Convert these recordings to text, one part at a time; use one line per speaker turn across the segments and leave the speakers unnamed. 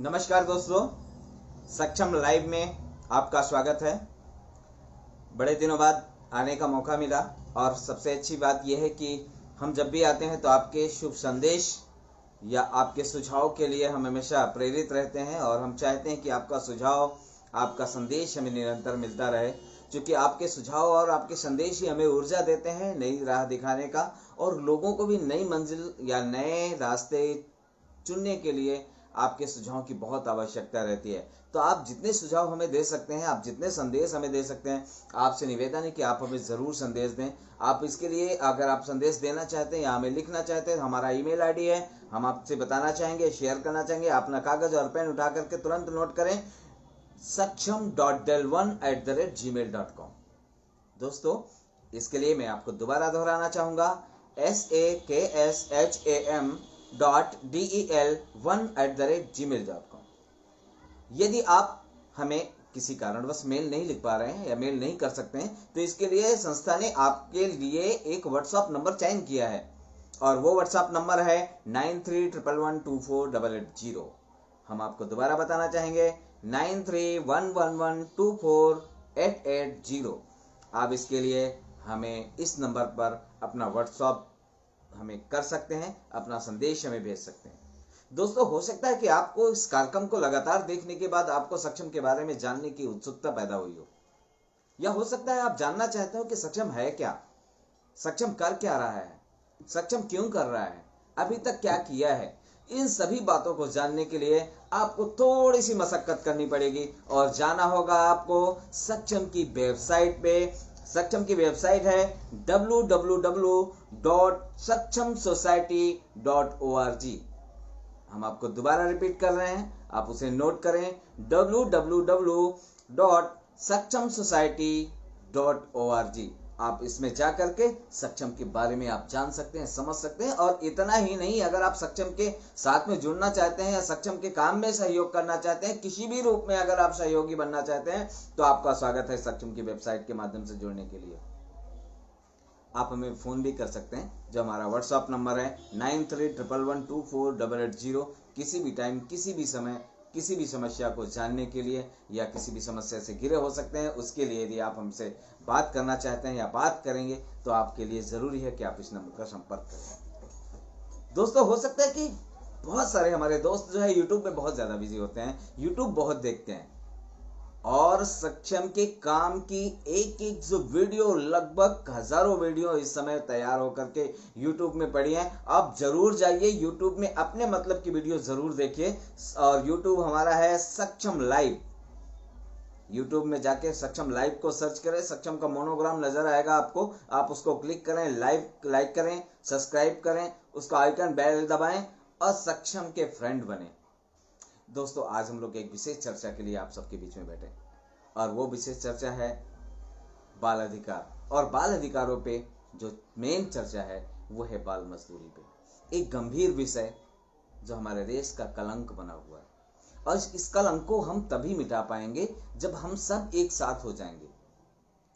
नमस्कार दोस्तों, सक्षम लाइव में आपका स्वागत है। बड़े दिनों बाद आने का मौका मिला और सबसे अच्छी बात यह है कि हम जब भी आते हैं तो आपके शुभ संदेश या आपके सुझाव के लिए हम हमेशा प्रेरित रहते हैं और हम चाहते हैं कि आपका सुझाव, आपका संदेश हमें निरंतर मिलता रहे, क्योंकि आपके सुझाव और आपके संदेश ही हमें ऊर्जा देते हैं नई राह दिखाने का और लोगों को भी नई मंजिल या नए रास्ते चुनने के लिए आपके सुझाव की बहुत आवश्यकता रहती है। तो आप जितने सुझाव हमें दे सकते हैं, आप जितने संदेश हमें दे सकते हैं, आपसे निवेदन है कि आप हमें ज़रूर संदेश दें। आप इसके लिए अगर आप संदेश देना चाहते हैं या हमें लिखना चाहते हैं, हमारा ईमेल आईडी है, हम आपसे बताना चाहेंगे, शेयर करना चाहेंगे। अपना कागज़ और पेन उठा करके तुरंत नोट करें saksham.del1@gmail.com। दोस्तों, इसके लिए मैं आपको दोबारा दोहराना चाहूँगा saksham.del1@gmail.com। यदि आप हमें किसी कारणवश मेल नहीं लिख पा रहे हैं या मेल नहीं कर सकते हैं तो इसके लिए संस्था ने आपके लिए एक व्हाट्सएप नंबर चयन किया है और वो व्हाट्सएप नंबर है 9311124880। हम आपको दोबारा बताना चाहेंगे 9311124880। आप इसके लिए हमें इस नंबर पर अपना व्हाट्सएप हमें कर सकते हैं, अपना संदेश हमें भेज सकते हैं। दोस्तों, हो सकता है कि आपको इस कार्यक्रम को लगातार देखने के बाद आपको सक्षम के बारे में जानने की उत्सुकता पैदा हुई हो, या हो सकता है आप जानना चाहते हो कि सक्षम है क्या, सक्षम कर क्या रहा है, सक्षम क्यों कर रहा है, अभी तक क्या किया है। इन सभी बातों को जानने के लिए आपको थोड़ी सी मशक्कत करनी पड़ेगी और जाना होगा आपको सक्षम की वेबसाइट पे। सक्षम की वेबसाइट है www.sakshamsociety.org। हम आपको दोबारा रिपीट कर रहे हैं, आप उसे नोट करें www.sakshamsociety.org। आप इसमें जा करके सक्षम के बारे में आप जान सकते हैं, समझ सकते हैं। और इतना ही नहीं, अगर आप सक्षम के साथ में जुड़ना चाहते हैं या सक्षम के काम में सहयोग करना चाहते हैं, किसी भी रूप में अगर आप सहयोगी बनना चाहते हैं, तो आपका स्वागत है सक्षम की वेबसाइट के माध्यम से जुड़ने के लिए। आप हमें फ़ोन भी कर सकते हैं, जो हमारा व्हाट्सएप नंबर है 9311124880। किसी भी टाइम, किसी भी समय, किसी भी समस्या को जानने के लिए या किसी भी समस्या से घिरे हो सकते हैं, उसके लिए यदि आप हमसे बात करना चाहते हैं या बात करेंगे तो आपके लिए ज़रूरी है कि आप इस नंबर का संपर्क करें। दोस्तों, हो सकता है कि बहुत सारे हमारे दोस्त जो है यूट्यूब में बहुत ज़्यादा बिजी होते हैं, यूट्यूब बहुत देखते हैं और सक्षम के काम की एक एक जो वीडियो, लगभग हजारों वीडियो इस समय तैयार होकर के यूट्यूब में पड़ी हैं। आप जरूर जाइए यूट्यूब में, अपने मतलब की वीडियो जरूर देखिए। और यूट्यूब हमारा है सक्षम लाइव। यूट्यूब में जाके सक्षम लाइव को सर्च करें, सक्षम का मोनोग्राम नजर आएगा आपको, आप उसको क्लिक करें, लाइक करें, सब्सक्राइब करें, उसका आइकन बेल दबाएं और सक्षम के फ्रेंड बने। दोस्तों, आज हम लोग एक विशेष चर्चा के लिए आप सबके बीच में बैठे और वो विशेष चर्चा है बाल अधिकार। और बाल अधिकारों पे जो मेन चर्चा है वो है बाल मजदूरी पे, एक गंभीर विषय जो हमारे देश का कलंक बना हुआ है। और इस कलंक को हम तभी मिटा पाएंगे जब हम सब एक साथ हो जाएंगे।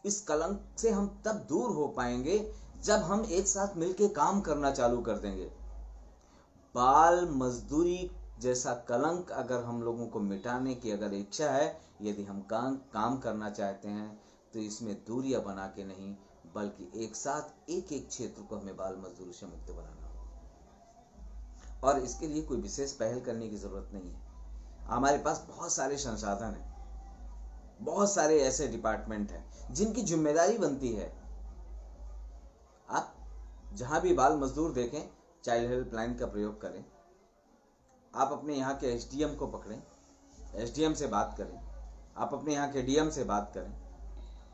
इस कलंक से हम तब दूर हो पाएंगे जब हम एक साथ मिलकर काम करना चालू कर देंगे। बाल मजदूरी जैसा कलंक अगर हम लोगों को मिटाने की अगर इच्छा है, यदि हम काम करना चाहते हैं, तो इसमें दूरियां बना के नहीं, बल्कि एक साथ एक एक क्षेत्र को हमें बाल मजदूरी से मुक्त बनाना होगा। और इसके लिए कोई विशेष पहल करने की जरूरत नहीं है। हमारे पास बहुत सारे संसाधन हैं, बहुत सारे ऐसे डिपार्टमेंट हैं जिनकी जिम्मेदारी बनती है। आप जहां भी बाल मजदूर देखें, चाइल्ड हेल्पलाइन का प्रयोग करें। आप अपने यहाँ के एसडीएम को पकड़ें, एसडीएम से बात करें। आप अपने यहाँ के डीएम से बात करें।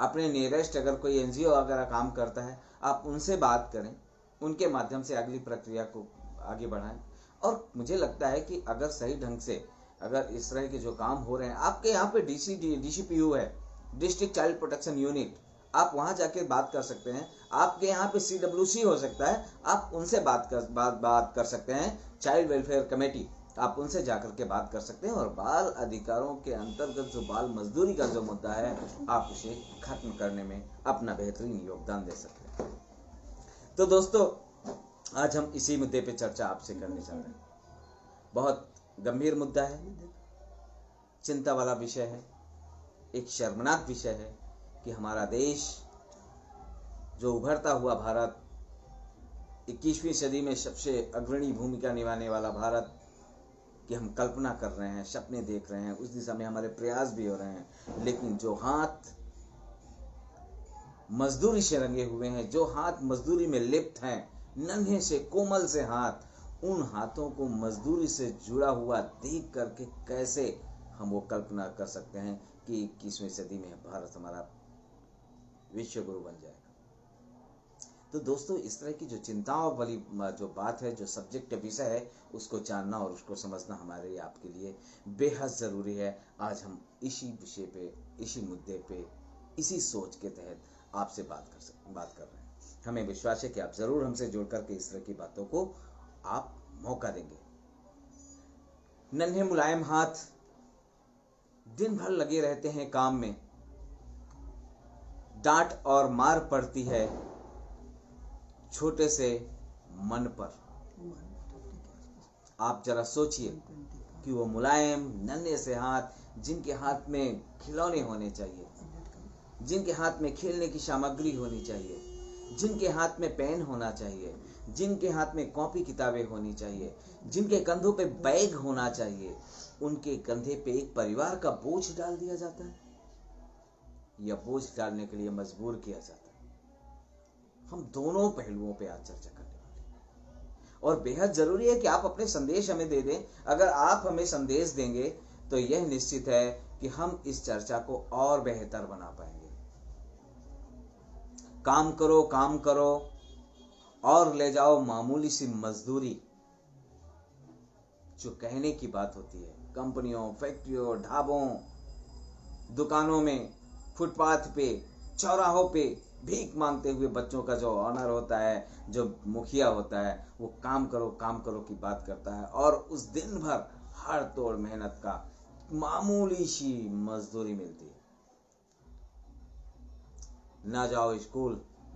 अपने नियरेस्ट अगर कोई एनजीओ वगैरह काम करता है, आप उनसे बात करें, उनके माध्यम से अगली प्रक्रिया को आगे बढ़ाएं। और मुझे लगता है कि अगर सही ढंग से अगर इस तरह के जो काम हो रहे हैं, आपके यहाँ पे डीसीपीयू है, डिस्ट्रिक्ट चाइल्ड प्रोटेक्शन यूनिट, आप वहाँ जाके बात कर सकते हैं। आपके यहाँ पे सीडब्ल्यूसी हो सकता है, आप उनसे बात कर सकते हैं। चाइल्ड वेलफेयर कमेटी, आप उनसे जाकर के बात कर सकते हैं और बाल अधिकारों के अंतर्गत जो बाल मजदूरी का जो मुद्दा है, आप उसे खत्म करने में अपना बेहतरीन योगदान दे सकते हैं। तो दोस्तों, आज हम इसी मुद्दे पे चर्चा आपसे करने जा रहे हैं। बहुत गंभीर मुद्दा है चिंता वाला विषय है, एक शर्मनाक विषय है कि हमारा देश, जो उभरता हुआ भारत, 21वीं सदी में सबसे अग्रणी भूमिका निभाने वाला भारत कि हम कल्पना कर रहे हैं, सपने देख रहे हैं, उस दिशा में हमारे प्रयास भी हो रहे हैं, लेकिन जो हाथ मजदूरी से रंगे हुए हैं, जो हाथ मजदूरी में लिप्त हैं, नन्हे से कोमल से हाथ, उन हाथों को मजदूरी से जुड़ा हुआ देख करके कैसे हम वो कल्पना कर सकते हैं कि 21वीं सदी में भारत हमारा विश्व गुरु बन जाएगा। तो दोस्तों, इस तरह की जो चिंताओं वाली जो बात है, जो सब्जेक्ट विषय है, उसको जानना और उसको समझना हमारे आपके लिए बेहद ज़रूरी है। आज हम इसी विषय पे, इसी मुद्दे पे, इसी सोच के तहत आपसे बात कर रहे हैं। हमें विश्वास है कि आप ज़रूर हमसे जुड़ करके इस तरह की बातों को आप मौका देंगे। नन्हे मुलायम हाथ दिन भर लगे रहते हैं काम में, डांट और मार पड़ती है छोटे से मन पर। आप जरा सोचिए कि वो मुलायम नन्हे से हाथ, जिनके हाथ में खिलौने होने चाहिए, जिनके हाथ में खेलने की सामग्री होनी चाहिए, जिनके हाथ में पेन होना चाहिए, जिनके हाथ में कॉपी किताबें होनी चाहिए, जिनके कंधों पे बैग होना चाहिए, उनके कंधे पे एक परिवार का बोझ डाल दिया जाता है या बोझ डालने के लिए मजबूर किया जाता है। हम दोनों पहलुओं पे आज चर्चा करने वाले हैं और बेहद जरूरी है कि आप अपने संदेश हमें दे दें। अगर आप हमें संदेश देंगे तो यह निश्चित है कि हम इस चर्चा को और बेहतर बना पाएंगे। काम करो, काम करो और ले जाओ मामूली सी मजदूरी, जो कहने की बात होती है कंपनियों, फैक्ट्रियों, ढाबों, दुकानों में, फुटपाथ पे, चौराहों पे भीख मांगते हुए बच्चों का जो ऑनर होता है, जो मुखिया होता है, वो काम करो की बात करता है और उस दिन भर हर तोड़ मेहनत का मामूली सी मजदूरी मिलती है। ना जाओ स्कूल,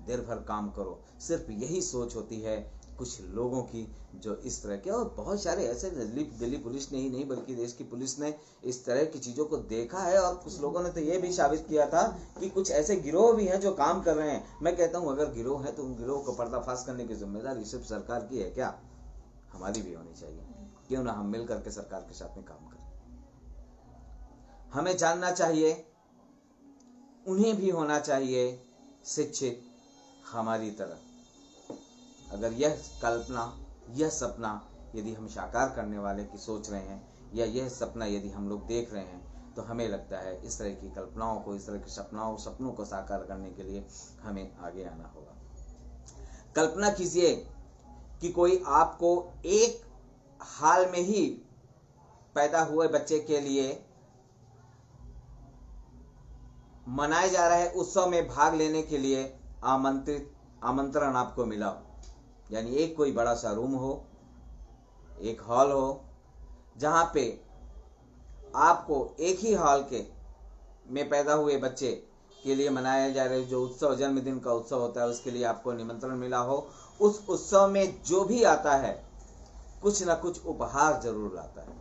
देर भर काम करो, सिर्फ यही सोच होती है कुछ लोगों की, जो इस तरह के, और बहुत सारे ऐसे, दिल्ली पुलिस ने ही नहीं बल्कि देश की पुलिस ने इस तरह की चीज़ों को देखा है और कुछ लोगों ने तो ये भी साबित किया था कि कुछ ऐसे गिरोह भी हैं जो काम कर रहे हैं। मैं कहता हूँ अगर गिरोह है तो उन गिरोह को पर्दाफाश करने की जिम्मेदारी सिर्फ सरकार की है क्या? हमारी भी होनी चाहिए। क्यों ना हम मिल करके सरकार के साथ में काम करें। हमें जानना चाहिए, उन्हें भी होना चाहिए शिक्षित हमारी तरह। अगर यह कल्पना, यह सपना यदि हम साकार करने वाले की सोच रहे हैं, या यह सपना यदि हम लोग देख रहे हैं, तो हमें लगता है इस तरह की कल्पनाओं को, इस तरह के सपनों को साकार करने के लिए हमें आगे आना होगा। कल्पना कीजिए कि कोई आपको एक हाल में ही पैदा हुए बच्चे के लिए मनाए जा रहे उत्सव में भाग लेने के लिए आमंत्रण आपको मिला। यानी एक कोई बड़ा सा रूम हो, एक हॉल हो, जहां पे आपको एक ही हॉल के में पैदा हुए बच्चे के लिए मनाया जा रहे जो उत्सव, जन्मदिन का उत्सव होता है, उसके लिए आपको निमंत्रण मिला हो। उस उत्सव में जो भी आता है कुछ ना कुछ उपहार जरूर लाता है।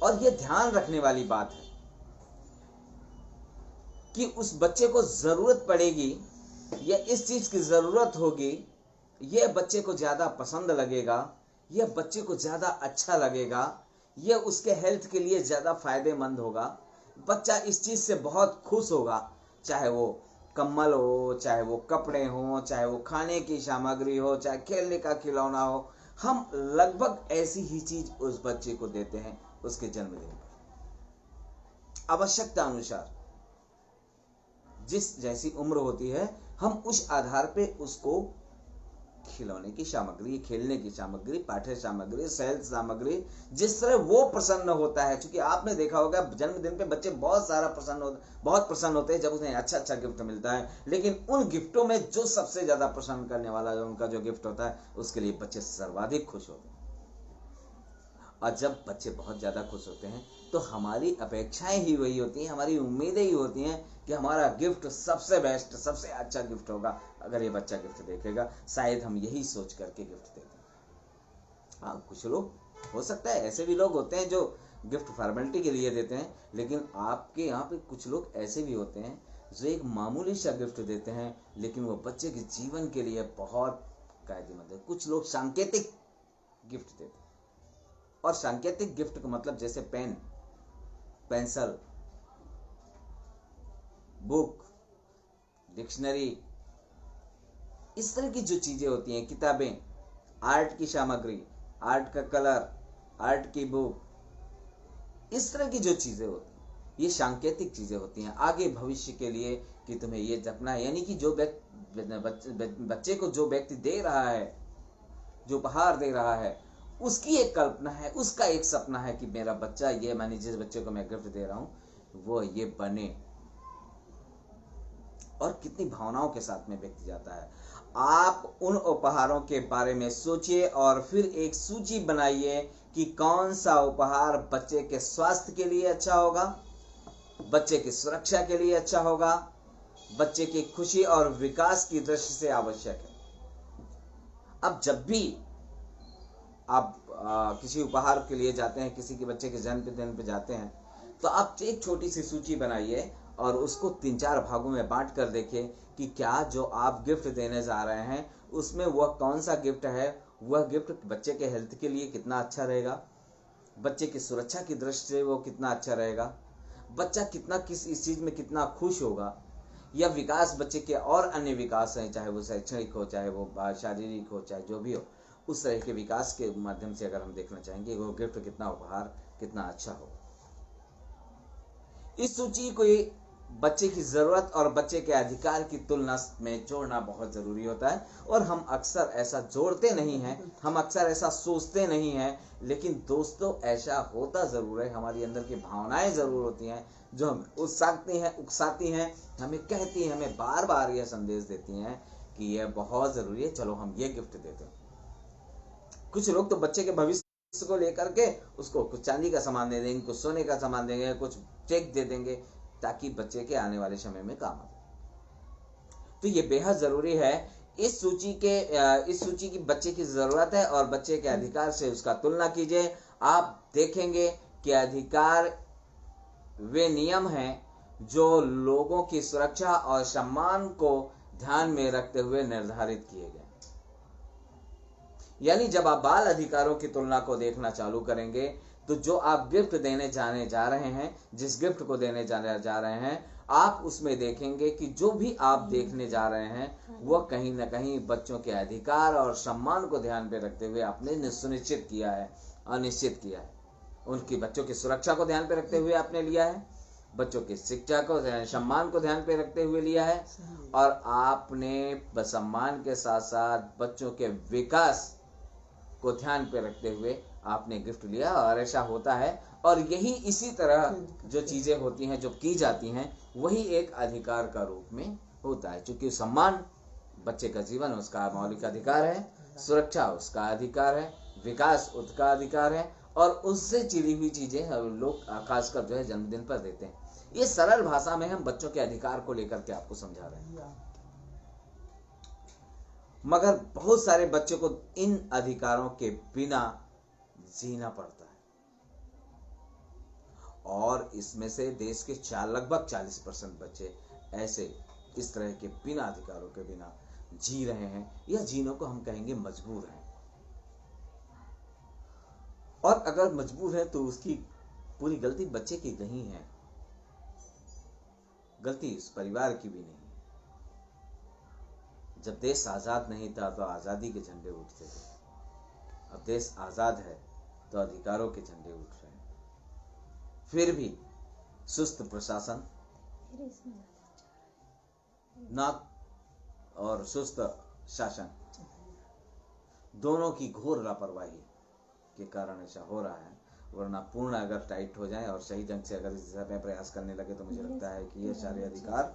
और ये ध्यान रखने वाली बात है कि उस बच्चे को जरूरत पड़ेगी या इस चीज की जरूरत होगी, यह बच्चे को ज्यादा पसंद लगेगा, यह बच्चे को ज्यादा अच्छा लगेगा, यह उसके हेल्थ के लिए ज्यादा फायदेमंद होगा। बच्चा इस चीज से बहुत खुश होगा, चाहे वो कम्बल हो, चाहे वो कपड़े हो, चाहे वो खाने की सामग्री हो, चाहे खेलने का खिलौना हो। हम लगभग ऐसी ही चीज उस बच्चे को देते हैं उसके जन्मदिन पर। आवश्यकता अनुसार जिस जैसी उम्र होती है, हम उस आधार पे उसको खिलौने की सामग्री, खेलने की सामग्री, पाठ्य सामग्री, शैल सामग्री, जिस तरह वो प्रसन्न होता है। क्योंकि आपने देखा होगा जन्मदिन पे बच्चे बहुत प्रसन्न होते हैं जब उन्हें अच्छा गिफ्ट मिलता है। लेकिन उन गिफ्टों में जो सबसे ज्यादा प्रसन्न करने वाला उनका जो गिफ्ट होता है, उसके लिए बच्चे सर्वाधिक खुश होते हैं। और जब बच्चे बहुत ज्यादा खुश होते हैं तो हमारी अपेक्षाएं ही वही होती हैं, हमारी उम्मीदें ही होती हैं कि हमारा गिफ्ट सबसे बेस्ट, सबसे अच्छा गिफ्ट होगा। अगर ये बच्चा गिफ्ट देखेगा, शायद हम यही सोच करके गिफ्ट देते हैं। हाँ, कुछ लोग, हो सकता है ऐसे भी लोग होते हैं जो गिफ्ट फॉर्मेलिटी के लिए देते हैं, लेकिन आपके यहाँ पे कुछ लोग ऐसे भी होते हैं जो एक मामूली सा गिफ्ट देते हैं, लेकिन वो बच्चे के जीवन के लिए बहुत कायदेमंद है। कुछ लोग सांकेतिक गिफ्ट देते हैं, और सांकेतिक गिफ्ट का मतलब जैसे पेन, पेंसिल, बुक, डिक्शनरी, इस तरह की जो चीजें होती हैं, किताबें, आर्ट की सामग्री, आर्ट का कलर, आर्ट की बुक, इस तरह की जो चीजें होती हैं, ये सांकेतिक चीजें होती हैं आगे भविष्य के लिए कि तुम्हें ये जपना है। यानी कि जो बच्चे को जो व्यक्ति दे रहा है, जो उपहार दे रहा है, उसकी एक कल्पना है, उसका एक सपना है कि मेरा बच्चा, ये मानी जिस बच्चे को मैं गिफ्ट दे रहा हूं वो ये बने। और कितनी भावनाओं के साथ में व्यक्ति जाता है। आप उन उपहारों के बारे में सोचिए और फिर एक सूची बनाइए कि कौन सा उपहार बच्चे के स्वास्थ्य के लिए अच्छा होगा, बच्चे की सुरक्षा के लिए अच्छा होगा, बच्चे की खुशी और विकास की दृष्टि से आवश्यक है। अब जब भी आप किसी उपहार के लिए जाते हैं, किसी के बच्चे के जन्मदिन पे जाते हैं, तो आप एक छोटी सी सूची बनाइए और उसको 3-4 भागों में बांट कर देखिए कि क्या जो आप गिफ्ट देने जा रहे हैं उसमें वह कौन सा गिफ्ट है, वह गिफ्ट बच्चे के हेल्थ के लिए कितना अच्छा रहेगा, बच्चे की सुरक्षा की दृष्टि से वो कितना अच्छा रहेगा, बच्चा कितना इस चीज में कितना खुश होगा, या विकास बच्चे के और अन्य विकास हैं, चाहे वो शैक्षणिक हो, चाहे वो शारीरिक हो, चाहे जो भी हो, उस तरह के विकास के माध्यम से अगर हम देखना चाहेंगे वो गिफ्ट कितना, उपहार कितना अच्छा हो। इस सूची को बच्चे की जरूरत और बच्चे के अधिकार की तुलना में जोड़ना बहुत जरूरी होता है, और हम अक्सर ऐसा जोड़ते नहीं हैं, हम अक्सर ऐसा सोचते नहीं हैं, लेकिन दोस्तों ऐसा होता जरूर है। हमारी अंदर की भावनाएं जरूर होती हैं जो हमें उकसाती हैं, हमें कहती हैं, हमें बार बार यह संदेश देती हैं कि यह बहुत जरूरी है, चलो हम ये गिफ्ट देते हैं। कुछ लोग तो बच्चे के भविष्य को लेकर के उसको कुछ चांदी का सामान दे देंगे, कुछ सोने का सामान देंगे, कुछ चेक दे देंगे ताकि बच्चे के आने वाले समय में काम आ जाए। तो ये बेहद जरूरी है। इस सूची की बच्चे की जरूरत है और बच्चे के अधिकार से उसका तुलना कीजिए। आप देखेंगे कि अधिकार वे नियम हैं जो लोगों की सुरक्षा और सम्मान को ध्यान में रखते हुए निर्धारित किए गए। यानी जब आप बाल अधिकारों की तुलना को देखना चालू करेंगे तो जो आप गिफ्ट देने जाने जा रहे हैं, जिस गिफ्ट को देने जाने जा रहे हैं, आप उसमें देखेंगे कि जो भी आप देखने जा रहे हैं वह कहीं ना कहीं बच्चों के अधिकार और सम्मान को ध्यान पे रखते हुए आपने सुनिश्चित किया है और निश्चित किया है। उनकी बच्चों की सुरक्षा को ध्यान पे रखते हुए आपने लिया है, बच्चों की शिक्षा को, सम्मान को ध्यान पे रखते हुए लिया है, और आपने सम्मान के साथ साथ बच्चों के विकास को ध्यान पे रखते हुए आपने गिफ्ट लिया। और ऐसा होता है, और यही इसी तरह जो चीजें होती हैं, जो की जाती हैं, वही एक अधिकार का रूप में होता है। क्योंकि सम्मान बच्चे का जीवन उसका मौलिक अधिकार है, सुरक्षा उसका अधिकार है, विकास उसका अधिकार है, और उससे जुड़ी हुई चीजें लोग खासकर जो है जन्मदिन पर देते हैं। ये सरल भाषा में हम बच्चों के अधिकार को लेकर के आपको समझा रहे हैं, मगर बहुत सारे बच्चों को इन अधिकारों के बिना जीना पड़ता है, और इसमें से देश के लगभग 40% बच्चे ऐसे इस तरह के बिना अधिकारों के बिना जी रहे हैं, या जीने को हम कहेंगे मजबूर हैं। और अगर मजबूर है तो उसकी पूरी गलती बच्चे की नहीं है, गलती इस परिवार की भी नहीं। जब देश आजाद नहीं था तो आजादी के झंडे उठते थे, अब देश आजाद है तो अधिकारों के झंडे उठ रहे हैं। फिर भी सुस्त प्रशासन ना और सुस्त शासन दोनों की घोर लापरवाही के कारण ऐसा हो रहा है, वरना पूर्ण अगर टाइट हो जाए और सही ढंग से अगर इस दिशा में प्रयास करने लगे तो मुझे लगता है कि ये सारे अधिकार,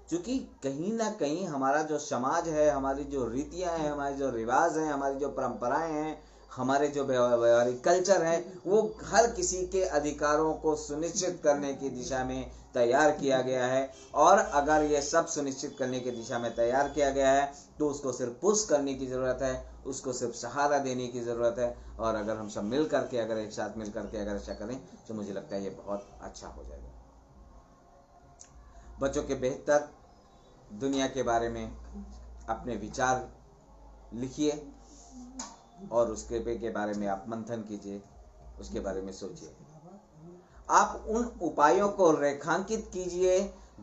क्योंकि कहीं ना कहीं हमारा जो समाज है, हमारी जो रीतियां हैं, हमारे जो रिवाज हैं, हमारी जो परंपराएं हैं, हमारे जो व्यवहारिक कल्चर है वो हर किसी के अधिकारों को सुनिश्चित करने की दिशा में तैयार किया गया है। और अगर ये सब सुनिश्चित करने की दिशा में तैयार किया गया है तो उसको सिर्फ पुश करने की ज़रूरत है, उसको सिर्फ सहारा देने की ज़रूरत है। और अगर हम सब मिल करके, अगर एक साथ मिल करके अगर ऐसा करें तो मुझे लगता है ये बहुत अच्छा हो जाएगा। बच्चों के बेहतर दुनिया के बारे में अपने विचार लिखिए और उसके के बारे में आप मंथन कीजिए, उसके बारे में सोचिए। आप उन उपायों को रेखांकित कीजिए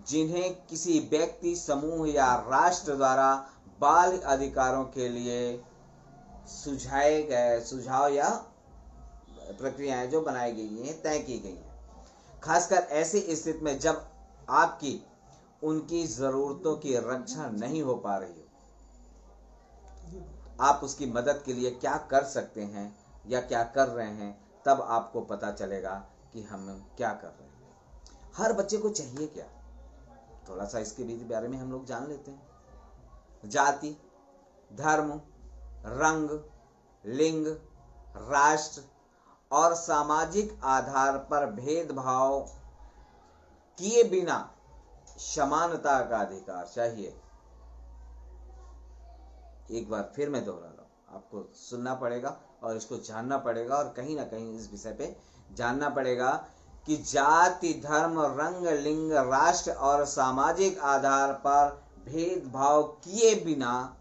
जिन्हें किसी व्यक्ति, समूह या राष्ट्र द्वारा बाल अधिकारों के लिए सुझाए गए सुझाव या प्रक्रियाएं जो बनाई गई हैं, तय की गई हैं। खासकर ऐसी स्थिति में जब आपकी उनकी जरूरतों की रक्षा नहीं हो पा रही हो, आप उसकी मदद के लिए क्या कर सकते हैं या क्या कर रहे हैं, तब आपको पता चलेगा कि हम क्या कर रहे हैं। हर बच्चे को चाहिए क्या, थोड़ा सा इसके बारे में हम लोग जान लेते हैं। जाति, धर्म, रंग, लिंग, राष्ट्र और सामाजिक आधार पर भेदभाव किए बिना समानता का अधिकार चाहिए। एक बार फिर मैं दोहरा रहा हूं, आपको सुनना पड़ेगा और इसको जानना पड़ेगा और कहीं ना कहीं इस विषय पे जानना पड़ेगा कि जाति, धर्म, रंग, लिंग, राष्ट्र और सामाजिक आधार पर भेदभाव किए बिना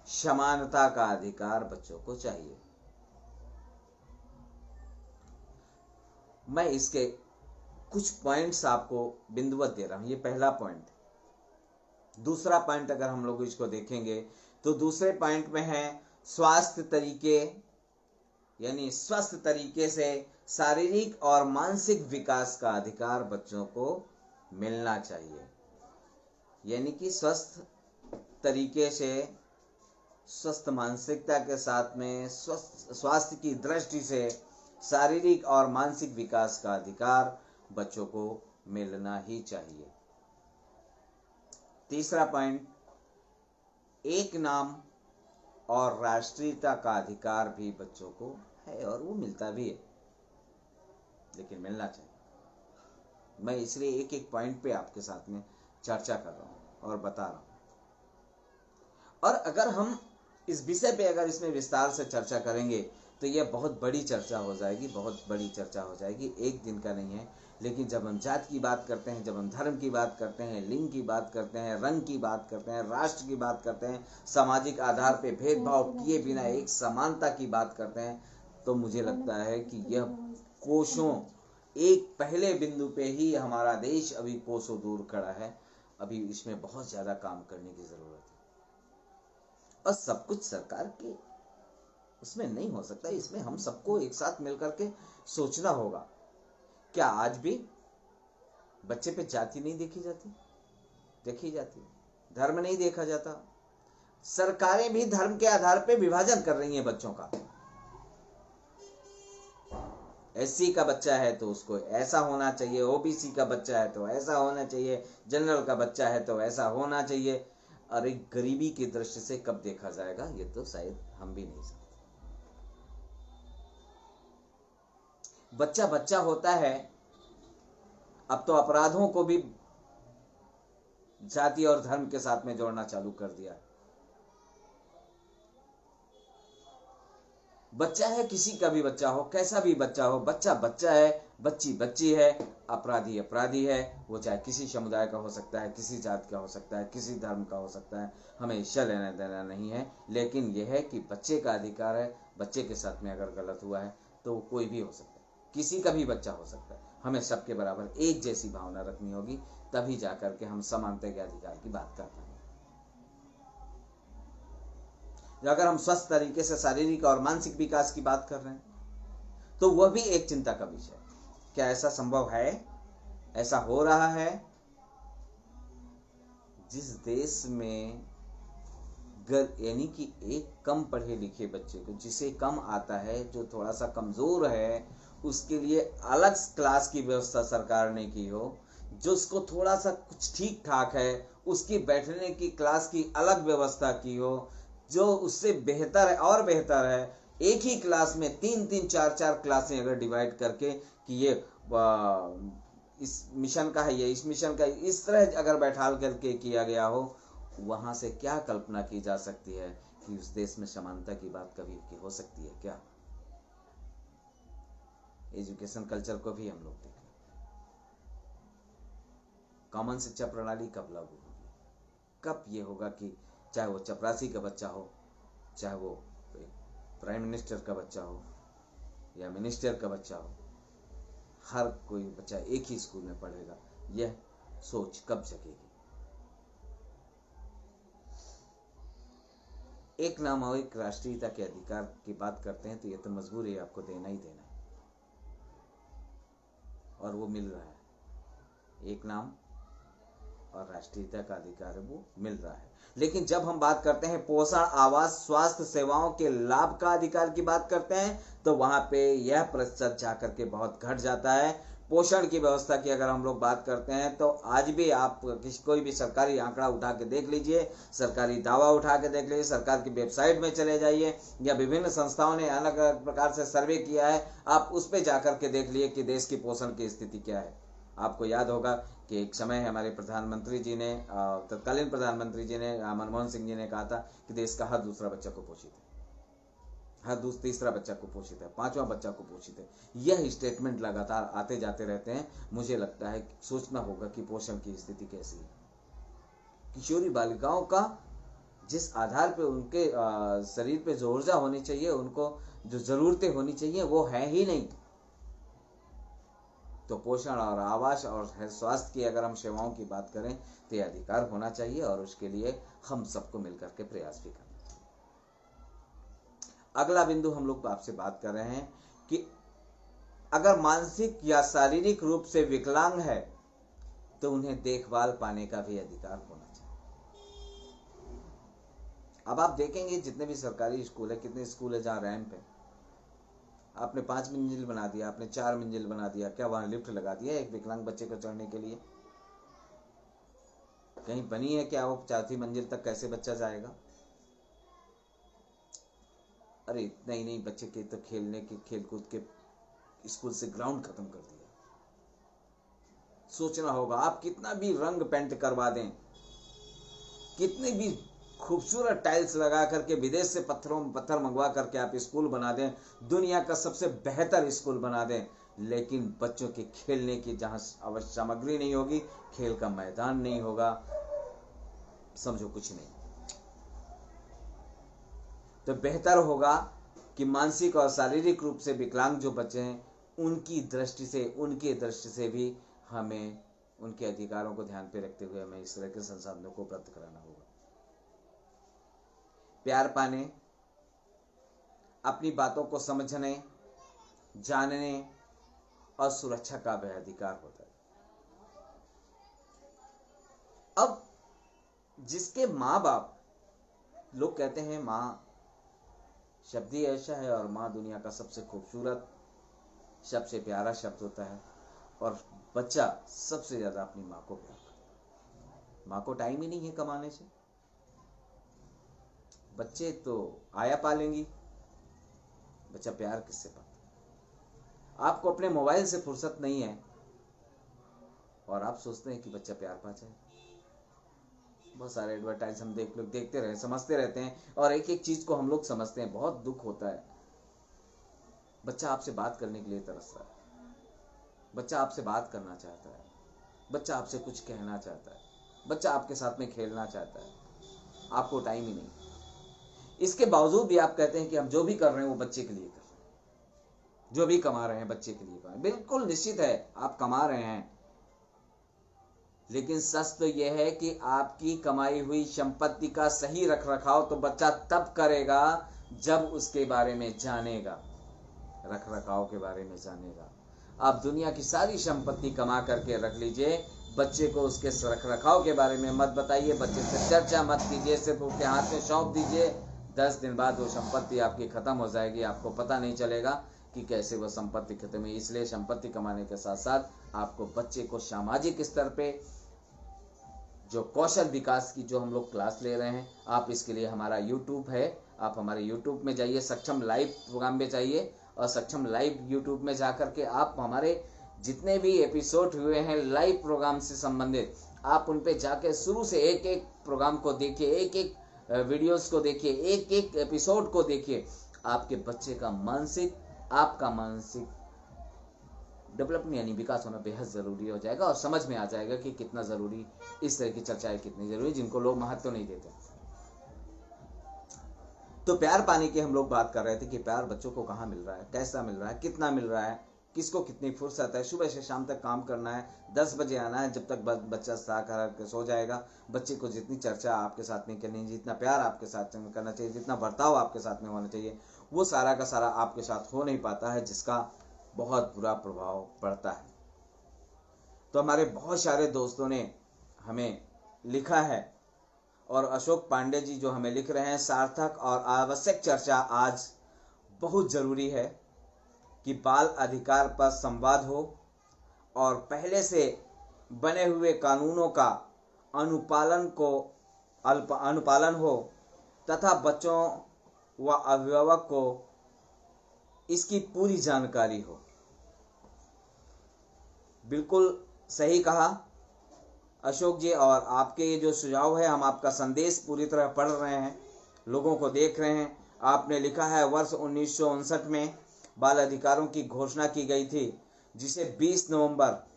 समानता का अधिकार बच्चों को चाहिए। मैं इसके कुछ पॉइंट्स आपको बिंदुवत दे रहा हूं। ये पहला पॉइंट। दूसरा पॉइंट अगर हम लोग इसको देखेंगे तो दूसरे पॉइंट में है स्वास्थ्य तरीके, यानी स्वस्थ तरीके से शारीरिक और मानसिक विकास का अधिकार बच्चों को मिलना चाहिए। यानी कि स्वस्थ तरीके से, स्वस्थ मानसिकता के साथ में स्वस्थ स्वास्थ्य की दृष्टि से शारीरिक और मानसिक विकास का अधिकार बच्चों को मिलना ही चाहिए। तीसरा पॉइंट, एक नाम और राष्ट्रीयता का अधिकार भी बच्चों को है और वो मिलता भी है, लेकिन मिलना चाहिए। मैं इसलिए एक एक पॉइंट पे आपके साथ में चर्चा कर रहा हूं और बता रहा हूं। और अगर हम इस विषय पे अगर इसमें विस्तार से चर्चा करेंगे तो यह बहुत बड़ी चर्चा हो जाएगी, बहुत बड़ी चर्चा हो जाएगी, एक दिन का नहीं है। लेकिन जब हम जात की बात करते हैं, जब हम धर्म की बात करते हैं, लिंग की बात करते हैं, रंग की बात करते हैं, राष्ट्र की बात करते हैं, सामाजिक आधार पे भेदभाव किए बिना एक समानता की बात करते हैं, तो मुझे लगता है कि यह कोसों, एक पहले बिंदु पे ही हमारा देश अभी कोसों दूर खड़ा है। अभी इसमें बहुत ज्यादा काम करने की जरूरत है और सब कुछ सरकार के उसमें नहीं हो सकता। इसमें हम सबको एक साथ मिलकर के सोचना होगा। क्या आज भी बच्चे पे जाति नहीं देखी जाती? देखी जाती। धर्म नहीं देखा जाता। सरकारें भी धर्म के आधार पे विभाजन कर रही हैं बच्चों का। एससी का बच्चा है तो उसको ऐसा होना चाहिए, ओबीसी का बच्चा है तो ऐसा होना चाहिए, जनरल का बच्चा है तो ऐसा होना चाहिए। और एक गरीबी की दृष्टि से कब देखा जाएगा, ये तो शायद हम भी नहीं सकते। बच्चा बच्चा होता है। अब तो अपराधों को भी जाति और धर्म के साथ में जोड़ना चालू कर दिया। बच्चा है, किसी का भी बच्चा हो, कैसा भी बच्चा हो, बच्चा बच्चा है, बच्ची बच्ची है, अपराधी अपराधी है। वो चाहे किसी समुदाय का हो सकता है, किसी जात का हो सकता है, किसी धर्म का हो सकता है, हमें इससे लेना देना नहीं है। लेकिन यह है कि बच्चे का अधिकार है। बच्चे के साथ में अगर गलत हुआ है तो कोई भी हो सकता है, किसी का भी बच्चा हो सकता है। हमें सबके बराबर एक जैसी भावना रखनी होगी, तभी जाकर के हम समानता के अधिकार की बात कर पाएंगे। अगर हम स्वस्थ तरीके से शारीरिक और मानसिक विकास की बात कर रहे हैं तो वह भी एक चिंता का विषय है। क्या ऐसा संभव है? ऐसा हो रहा है? जिस देश में यानी कि एक कम पढ़े लिखे बच्चे को, जिसे कम आता है, जो थोड़ा सा कमजोर है, उसके लिए अलग क्लास की व्यवस्था सरकार ने की हो। जो उसको थोड़ा सा कुछ ठीक ठाक है, उसकी बैठने की क्लास की अलग व्यवस्था की हो। जो उससे बेहतर है और बेहतर है, एक ही क्लास में 3-3 4-4 क्लासें अगर डिवाइड करके कि ये इस मिशन का है, ये इस मिशन का, इस तरह अगर बैठाल करके किया गया हो, वहां से क्या कल्पना की जा सकती है कि उस देश में समानता की बात कभी हो सकती है क्या? एजुकेशन कल्चर को भी हम लोग देखें। कॉमन शिक्षा प्रणाली कब लागू होगी? कब ये होगा कि चाहे वो चपरासी का बच्चा हो, चाहे वो प्राइम मिनिस्टर का बच्चा हो या मिनिस्टर का बच्चा हो, हर कोई बच्चा एक ही स्कूल में पढ़ेगा? यह सोच कब जगेगी? एक नाम और एक राष्ट्रीयता के अधिकार की बात करते हैं तो यह तो मजबूरी है, आपको देना ही देना है, और वो मिल रहा है। एक नाम और राष्ट्रीयता का अधिकार है, वो मिल रहा है। लेकिन जब हम बात करते हैं पोषण, आवास, स्वास्थ्य सेवाओं के लाभ का अधिकार की बात करते हैं, तो वहां पे यह प्रतिशत जाकर के बहुत घट जाता है। पोषण की व्यवस्था की अगर हम लोग बात करते हैं तो आज भी आप कोई भी सरकारी आंकड़ा उठा के देख लीजिए, सरकारी दावा उठा के देख लीजिए, सरकार की वेबसाइट में चले जाइए, या विभिन्न संस्थाओं ने अलग अलग प्रकार से सर्वे किया है, आप उस पर जाकर के देख लिए कि देश की पोषण की स्थिति क्या है। आपको याद होगा कि एक समय हमारे प्रधानमंत्री जी ने, तत्कालीन प्रधानमंत्री जी ने, मनमोहन सिंह जी ने कहा था कि देश का हर दूसरा बच्चा कुपोषित है, हर तीसरा बच्चा कुपोषित है, 5वां बच्चा कुपोषित है। यह स्टेटमेंट लगातार आते जाते रहते हैं। मुझे लगता है सोचना होगा कि पोषण की स्थिति कैसी है। किशोरी बालिकाओं का जिस आधार पे उनके शरीर पे जो ऊर्जा होनी चाहिए, उनको जो जरूरतें होनी चाहिए, वो है ही नहीं। तो पोषण और आवास और स्वास्थ्य की अगर हम सेवाओं की बात करें तो यह अधिकार होना चाहिए, और उसके लिए हम सबको मिलकर के प्रयास भी करना चाहिए। अगला बिंदु हम लोग आपसे बात कर रहे हैं कि अगर मानसिक या शारीरिक रूप से विकलांग है तो उन्हें देखभाल पाने का भी अधिकार होना चाहिए। अब आप देखेंगे जितने भी सरकारी स्कूल है, कितने स्कूल है जहां रैंप है, आपने 5 मंजिल बना दिया, आपने 4 मंजिल बना दिया, क्या वहां लिफ्ट लगा दिया एक विकलांग बच्चे को चढ़ने के लिए? कहीं बनी है क्या? वो 4थी मंजिल तक कैसे बच्चा जाएगा? अरे इतना ही नहीं, बच्चे के तो खेलने के, खेलकूद के स्कूल से ग्राउंड खत्म कर दिया। सोचना होगा, आप कितना भी रंग पेंट करवा दें, कितने भी खूबसूरत टाइल्स लगा करके, विदेश से पत्थर मंगवा करके आप स्कूल बना दें, दुनिया का सबसे बेहतर स्कूल बना दें, लेकिन बच्चों के खेलने की जहां आवश्यक सामग्री नहीं होगी, खेल का मैदान नहीं होगा, समझो कुछ नहीं। तो बेहतर होगा कि मानसिक और शारीरिक रूप से विकलांग जो बच्चे हैं, उनकी दृष्टि से भी हमें उनके अधिकारों को ध्यान पे रखते हुए हमें इस तरह के संसाधनों को प्राप्त कराना होगा। प्यार पाने, अपनी बातों को समझने, जानने और सुरक्षा का भी अधिकार होता है। अब जिसके माँ बाप, लोग कहते हैं माँ शब्द ही ऐसा है, और माँ दुनिया का सबसे खूबसूरत, सबसे प्यारा शब्द होता है, और बच्चा सबसे ज्यादा अपनी माँ को प्यार करता है। माँ को टाइम ही नहीं है कमाने से, बच्चे तो आया पालेंगी, बच्चा प्यार किससे पाता? आपको अपने मोबाइल से फुर्सत नहीं है और आप सोचते हैं कि बच्चा प्यार पा जाए। बहुत सारे एडवर्टाइज हम देखते रहे, समझते रहते हैं, और एक एक चीज को हम लोग समझते हैं। बहुत दुख होता है। बच्चा आपसे बात करने के लिए तरस रहा है, बच्चा आपसे बात करना चाहता है, बच्चा आपसे कुछ कहना चाहता है, बच्चा आपके साथ में खेलना चाहता है, आपको टाइम ही नहीं। इसके बावजूद भी आप कहते हैं कि हम जो भी कर रहे हैं वो बच्चे के लिए कर रहे हैं, जो भी कमा रहे हैं बच्चे के लिए कर रहे हैं। बिल्कुल निश्चित है आप कमा रहे हैं, लेकिन सच तो यह है कि आपकी कमाई हुई संपत्ति का सही रखरखाव तो बच्चा तब करेगा जब उसके बारे में जानेगा, रखरखाव के बारे में जानेगा। आप दुनिया की सारी संपत्ति कमा करके रख लीजिए, बच्चे को उसके रखरखाव के बारे में मत बताइए, बच्चे से चर्चा मत कीजिए, सिर्फ उसके हाथ में सौंप दीजिए। 10 दिन बाद वो संपत्ति आपकी खत्म हो जाएगी, आपको पता नहीं चलेगा कि कैसे वो संपत्ति खत्म हुई। इसलिए संपत्ति कमाने के साथ साथ आपको बच्चे को सामाजिक स्तर पे जो कौशल विकास की जो हम लोग क्लास ले रहे हैं, आप इसके लिए हमारा YouTube है, आप हमारे YouTube में जाइए, सक्षम लाइव प्रोग्राम में जाइए और सक्षम लाइव YouTube में जाकर के आप हमारे जितने भी एपिसोड हुए हैं लाइव प्रोग्राम से संबंधित, आप उन पे जाके शुरू से एक एक प्रोग्राम को देखिए, एक एक वीडियोस को देखिए, एक एक एपिसोड को देखिए। आपके बच्चे का आपका मानसिक डेवलपमेंट यानी विकास होना बेहद ज़रूरी हो जाएगा और समझ में आ जाएगा कि कितना ज़रूरी इस तरह की चर्चाएं कितनी ज़रूरी, जिनको लोग महत्व नहीं देते। तो प्यार पाने की हम लोग बात कर रहे थे कि प्यार बच्चों को कहाँ मिल रहा है, कैसा मिल रहा है, कितना मिल रहा है, किसको कितनी फुर्सत है, सुबह से शाम तक काम करना है, 10 बजे आना है, जब तक बच्चा सो जाएगा। बच्चे को जितनी चर्चा आपके साथ नहीं करनी, जितना प्यार आपके साथ करना चाहिए, जितना बर्ताव आपके साथ में होना चाहिए, वो सारा का सारा आपके साथ हो नहीं पाता है, जिसका बहुत बुरा प्रभाव पड़ता है। तो हमारे बहुत सारे दोस्तों ने हमें लिखा है और अशोक पांडे जी जो हमें लिख रहे हैं, सार्थक और आवश्यक चर्चा आज बहुत ज़रूरी है कि बाल अधिकार पर संवाद हो और पहले से बने हुए कानूनों का अनुपालन हो तथा बच्चों व अभिभावक को इसकी पूरी जानकारी हो। बिल्कुल सही कहा अशोक जी, और आपके ये जो सुझाव है, हम आपका संदेश पूरी तरह पढ़ रहे हैं, लोगों को देख रहे हैं। आपने लिखा है वर्ष 1959 में बाल अधिकारों की घोषणा की गई थी, जिसे 20 नवंबर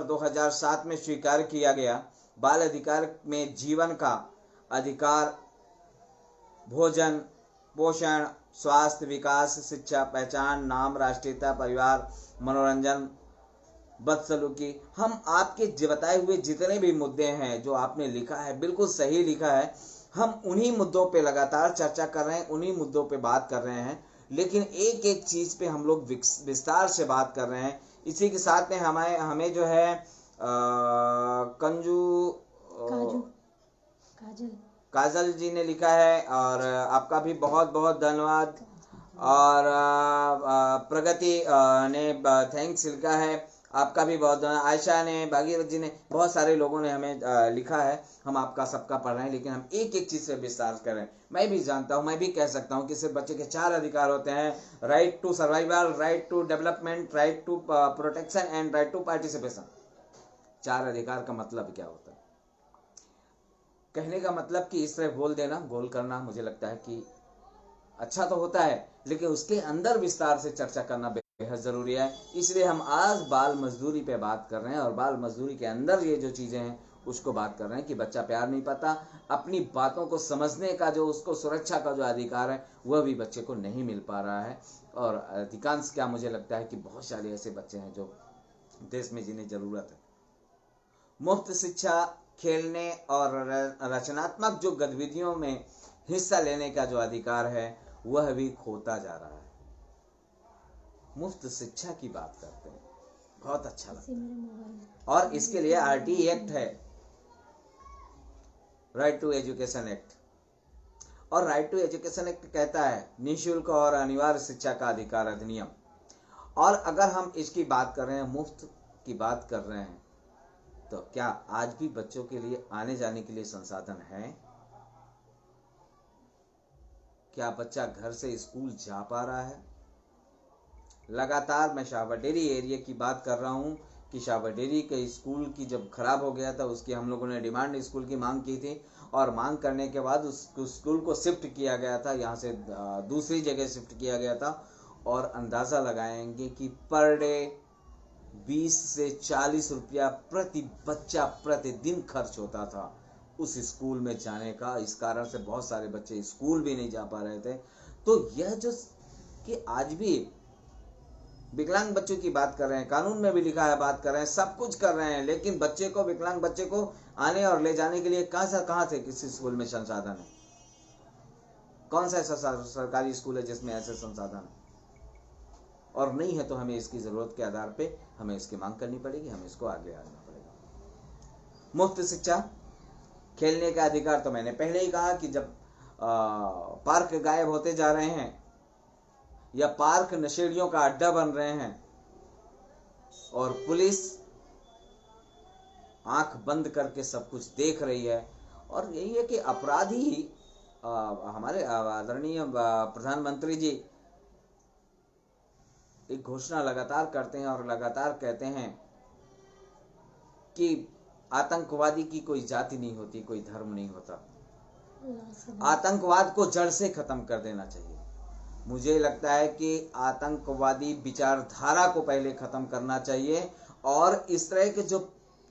2007 में स्वीकार किया गया। बाल अधिकार में जीवन का अधिकार, भोजन, पोषण, स्वास्थ्य, विकास, शिक्षा, पहचान, नाम, राष्ट्रीयता, परिवार, मनोरंजन, बदसलूकी, हम आपके बताए हुए जितने भी मुद्दे हैं जो आपने लिखा है, बिल्कुल सही लिखा है। हम उन्हीं मुद्दों पे लगातार चर्चा कर रहे हैं, उन्हीं मुद्दों पे बात कर रहे हैं, लेकिन एक एक चीज पे हम लोग विस्तार से बात कर रहे हैं। इसी के साथ में हमें जो है काजल जी ने लिखा है, और आपका भी बहुत बहुत धन्यवाद। और प्रगति ने थैंक्स लिखा है, आपका भी बहुत धन्यवाद। आयशा ने, भागीरथ जी ने, बहुत सारे लोगों ने हमें लिखा है। हम आपका सबका पढ़ रहे हैं, लेकिन हम एक एक चीज से विस्तार कर रहे हैं। मैं भी जानता हूँ, मैं भी कह सकता हूँ कि सिर्फ बच्चे के 4 अधिकार होते हैं: right to survival, right to development, right to protection and right to participation. 4 अधिकार का मतलब क्या होता है? कहने का मतलब कि इस तरह बोल देना, गोल करना, मुझे लगता है कि अच्छा तो होता है, लेकिन उसके अंदर विस्तार से चर्चा करना बेहद जरूरी है। इसलिए हम आज बाल मजदूरी पे बात कर रहे हैं, और बाल मजदूरी के अंदर ये जो चीजें हैं उसको बात कर रहे हैं कि बच्चा प्यार नहीं पाता, अपनी बातों को समझने का जो उसको सुरक्षा का जो अधिकार है वह भी बच्चे को नहीं मिल पा रहा है। और अधिकांश क्या मुझे लगता है कि बहुत सारे ऐसे बच्चे हैं जो देश में जिन्हें जरूरत है। मुफ्त शिक्षा, खेलने और रचनात्मक जो गतिविधियों में हिस्सा लेने का जो अधिकार है वह भी खोता जा रहा है। मुफ्त शिक्षा की बात करते हैं, बहुत अच्छा लगता है, और इसके लिए आरटी एक्ट है, राइट टू एजुकेशन एक्ट। और राइट टू एजुकेशन एक्ट कहता है निःशुल्क और अनिवार्य शिक्षा का अधिकार अधिनियम। और अगर हम इसकी बात कर रहे हैं, मुफ्त की बात कर रहे हैं, तो क्या आज भी बच्चों के लिए आने जाने के लिए संसाधन है? क्या बच्चा घर से स्कूल जा पा रहा है? लगातार मैं शाहबाडेरी एरिया की बात कर रहा हूँ कि शाहबाडेरी के स्कूल की जब खराब हो गया था, उसकी हम लोगों ने डिमांड स्कूल की मांग की थी, और मांग करने के बाद उस स्कूल को शिफ्ट किया गया था, यहाँ से दूसरी जगह शिफ्ट किया गया था। और अंदाज़ा लगाएंगे कि पर डे 20 से 40 रुपया प्रति बच्चा प्रतिदिन खर्च होता था उस स्कूल में जाने का। इस कारण से बहुत सारे बच्चे स्कूल भी नहीं जा पा रहे थे। तो यह जो कि आज भी विकलांग बच्चों की बात कर रहे हैं, कानून में भी लिखा है, बात कर रहे हैं, सब कुछ कर रहे हैं, लेकिन बच्चे को, विकलांग बच्चे को आने और ले जाने के लिए कहाँ से किसी स्कूल में संसाधन है? कौन सा ऐसा सरकारी स्कूल है जिसमें ऐसे संसाधन है? और नहीं है तो हमें इसकी जरूरत के आधार पे हमें इसकी मांग करनी पड़ेगी, हमें इसको आगे आना पड़ेगा। मुफ्त शिक्षा, खेलने का अधिकार, तो मैंने पहले ही कहा कि जब पार्क गायब होते जा रहे हैं या पार्क नशेड़ियों का अड्डा बन रहे हैं और पुलिस आंख बंद करके सब कुछ देख रही है। और यही है कि अपराधी हमारे आदरणीय प्रधानमंत्री जी एक घोषणा लगातार करते हैं और लगातार कहते हैं कि आतंकवादी की कोई जाति नहीं होती, कोई धर्म नहीं होता, आतंकवाद को जड़ से खत्म कर देना चाहिए। मुझे लगता है कि आतंकवादी विचारधारा को पहले खत्म करना चाहिए और इस तरह के जो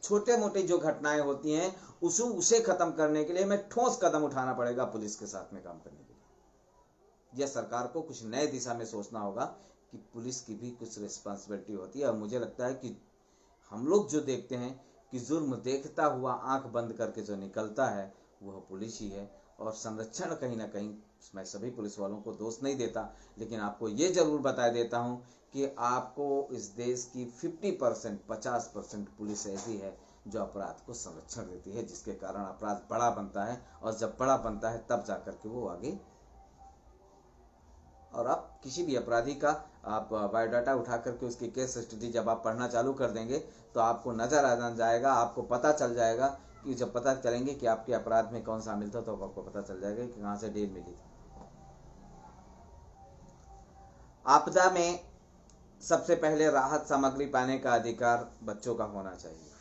छोटे मोटे जो घटनाएं होती हैं उसे खत्म करने के लिए हमें ठोस कदम उठाना पड़ेगा पुलिस के साथ में काम करने के लिए। यह सरकार को कुछ नए दिशा में सोचना होगा कि पुलिस की भी कुछ रिस्पॉन्सिबिलिटी होती है। और मुझे लगता है कि हम लोग जो देखते हैं कि जुर्म देखता हुआ आंख बंद करके जो निकलता है वह पुलिस ही है। और संरक्षण कहीं ना कहीं, मैं सभी पुलिस वालों को दोष नहीं देता, लेकिन आपको ये जरूर बता देता हूँ कि आपको इस देश की 50% पुलिस ऐसी है जो अपराध को संरक्षण देती है, जिसके कारण अपराध बड़ा बनता है। और जब बड़ा बनता है तब जाकर के वो आगे, और आप किसी भी अपराधी का आप बायोडाटा उठा करके उसकी केस स्टडी जब आप पढ़ना चालू कर देंगे तो आपको नजर आ जाएगा, आपको पता चल जाएगा कि जब पता करेंगे कि आपके अपराध में कौन शामिल था तो आपको पता चल जाएगा कि कहां से डील मिली थी। आपदा में सबसे पहले राहत सामग्री पाने का अधिकार बच्चों का होना चाहिए।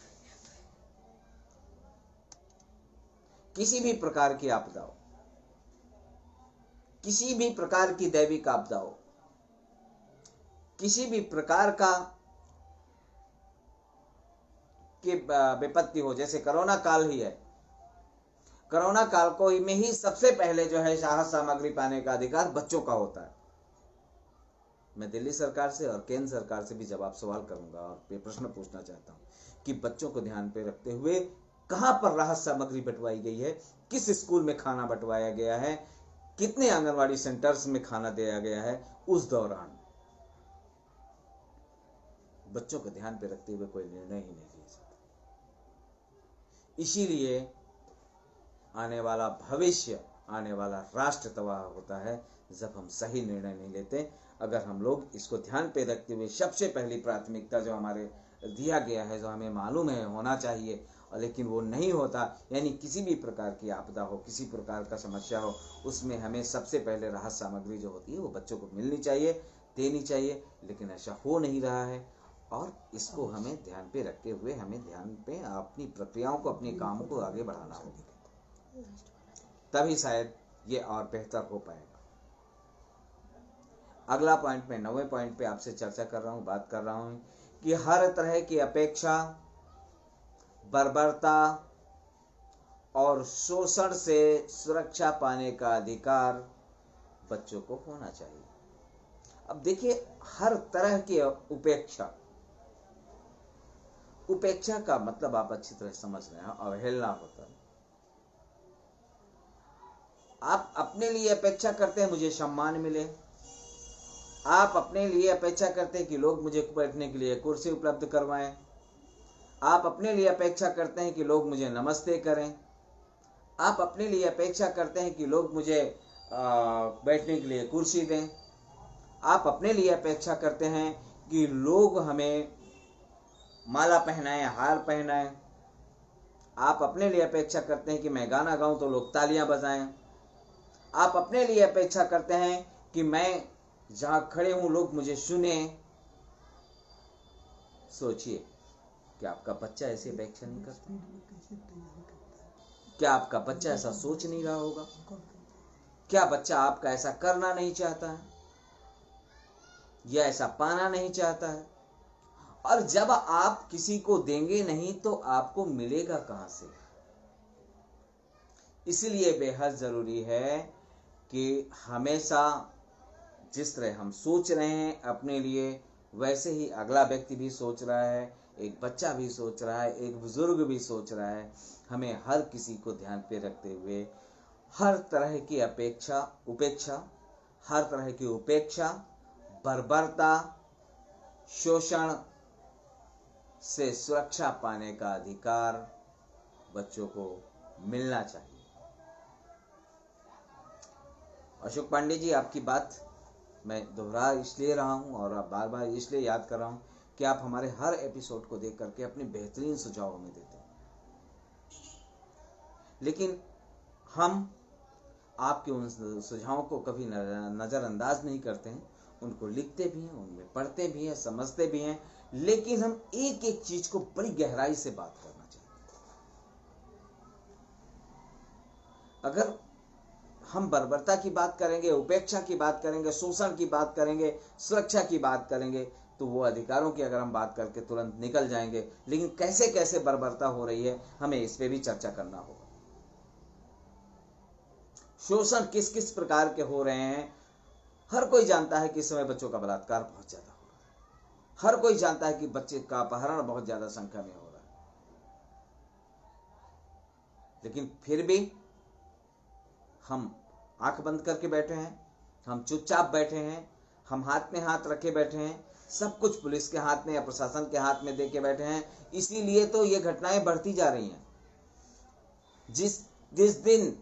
किसी भी प्रकार की आपदा हो, किसी भी प्रकार की दैविक आपदा हो, किसी भी प्रकार का की विपत्ति हो, जैसे कोरोना काल ही है, कोरोना काल को में ही सबसे पहले जो है राहत सामग्री पाने का अधिकार बच्चों का होता है। मैं दिल्ली सरकार से और केंद्र सरकार से भी जवाब सवाल करूंगा और ये प्रश्न पूछना चाहता हूं कि बच्चों को ध्यान पे रखते हुए कहां पर राहत सामग्री बंटवाई गई है, किस स्कूल में खाना बंटवाया गया है, कितने आंगनवाड़ी सेंटर्स में खाना दिया गया है। उस दौरान बच्चों को ध्यान पे रखते हुए कोई निर्णय ही नहीं लिया जाता। इसीलिए आने वाला भविष्य, आने वाला राष्ट्र तबाह होता है जब हम सही निर्णय नहीं लेते। अगर हम लोग इसको ध्यान पे रखते हुए सबसे पहली प्राथमिकता जो हमारे दिया गया है, जो हमें मालूम है होना चाहिए, और लेकिन वो नहीं होता, यानी किसी भी प्रकार की आपदा हो, किसी प्रकार का समस्या हो, उसमें हमें सबसे पहले राहत सामग्री जो होती है वो बच्चों को मिलनी चाहिए, देनी चाहिए, लेकिन ऐसा हो नहीं रहा है। और इसको हमें ध्यान पे रखते हुए हमें ध्यान पे अपनी प्रक्रियाओं को, अपने काम को आगे बढ़ाना होगा, तभी शायद ये और बेहतर हो पाएगा। अगला पॉइंट में 9वें पॉइंट पे आपसे चर्चा कर रहा हूँ, बात कर रहा हूँ कि हर तरह की अपेक्षा, बर्बरता और शोषण से सुरक्षा पाने का अधिकार बच्चों को होना चाहिए। अब देखिए, हर तरह की उपेक्षा का मतलब आप अच्छी तरह समझ रहे हैं, अवहेलना होता है। आप अपने लिए अपेक्षा करते हैं मुझे सम्मान मिले, आप अपने लिए अपेक्षा करते हैं कि लोग मुझे बैठने के लिए कुर्सी उपलब्ध करवाएं, आप अपने लिए अपेक्षा करते हैं कि लोग मुझे नमस्ते करें, आप अपने लिए अपेक्षा करते हैं कि लोग मुझे बैठने के लिए कुर्सी दें, आप अपने लिए अपेक्षा करते हैं कि लोग हमें माला पहनाएं, हार पहनाएं, आप अपने लिए अपेक्षा करते हैं कि मैं गाना गाऊं तो लोग तालियां बजाएं, आप अपने लिए अपेक्षा करते हैं कि मैं जहां खड़े हूं लोग मुझे सुने। सोचिए, क्या आपका बच्चा ऐसी अपेक्षा नहीं करता? क्या आपका बच्चा ऐसा सोच नहीं रहा होगा? क्या बच्चा आपका ऐसा करना नहीं चाहता है या ऐसा पाना नहीं चाहता है? और जब आप किसी को देंगे नहीं तो आपको मिलेगा कहां से? इसलिए बेहद जरूरी है कि हमेशा जिस तरह हम सोच रहे हैं अपने लिए, वैसे ही अगला व्यक्ति भी सोच रहा है, एक बच्चा भी सोच रहा है, एक बुजुर्ग भी सोच रहा है। हमें हर किसी को ध्यान पे रखते हुए हर तरह की हर तरह की उपेक्षा, बर्बरता, शोषण से सुरक्षा पाने का अधिकार बच्चों को मिलना चाहिए। अशोक पांडे जी, आपकी बात मैं दोहरा इसलिए रहा हूं और बार बार इसलिए याद कर रहा हूं कि आप हमारे हर एपिसोड को देख करके अपने बेहतरीन सुझाव हमें देते हैं। लेकिन हम आपके उन सुझावों को कभी नज़रअंदाज नहीं करते हैं, उनको लिखते भी हैं, उनमें पढ़ते भी हैं, समझते भी हैं, लेकिन हम एक एक चीज को बड़ी गहराई से बात करना चाहते हैं। अगर हम बर्बरता की बात करेंगे, उपेक्षा की बात करेंगे, शोषण की बात करेंगे, सुरक्षा की बात करेंगे, तो वो अधिकारों की अगर हम बात करके तुरंत निकल जाएंगे, लेकिन कैसे कैसे बर्बरता हो रही है हमें इस पे भी चर्चा करना होगा। शोषण किस किस प्रकार के हो रहे हैं, हर कोई जानता है कि इस समय बच्चों का बलात्कार बहुत ज्यादा हो रहा है, हर कोई जानता है कि बच्चे का अपहरण बहुत ज्यादा संख्या में हो रहा है, लेकिन फिर भी हम आंख बंद करके बैठे हैं, हम चुपचाप बैठे हैं, हम हाथ में हाथ रखे बैठे हैं, सब कुछ पुलिस के हाथ में या प्रशासन के हाथ में दे के बैठे हैं। इसीलिए तो ये घटनाएं बढ़ती जा रही हैं। जिस जिस दिन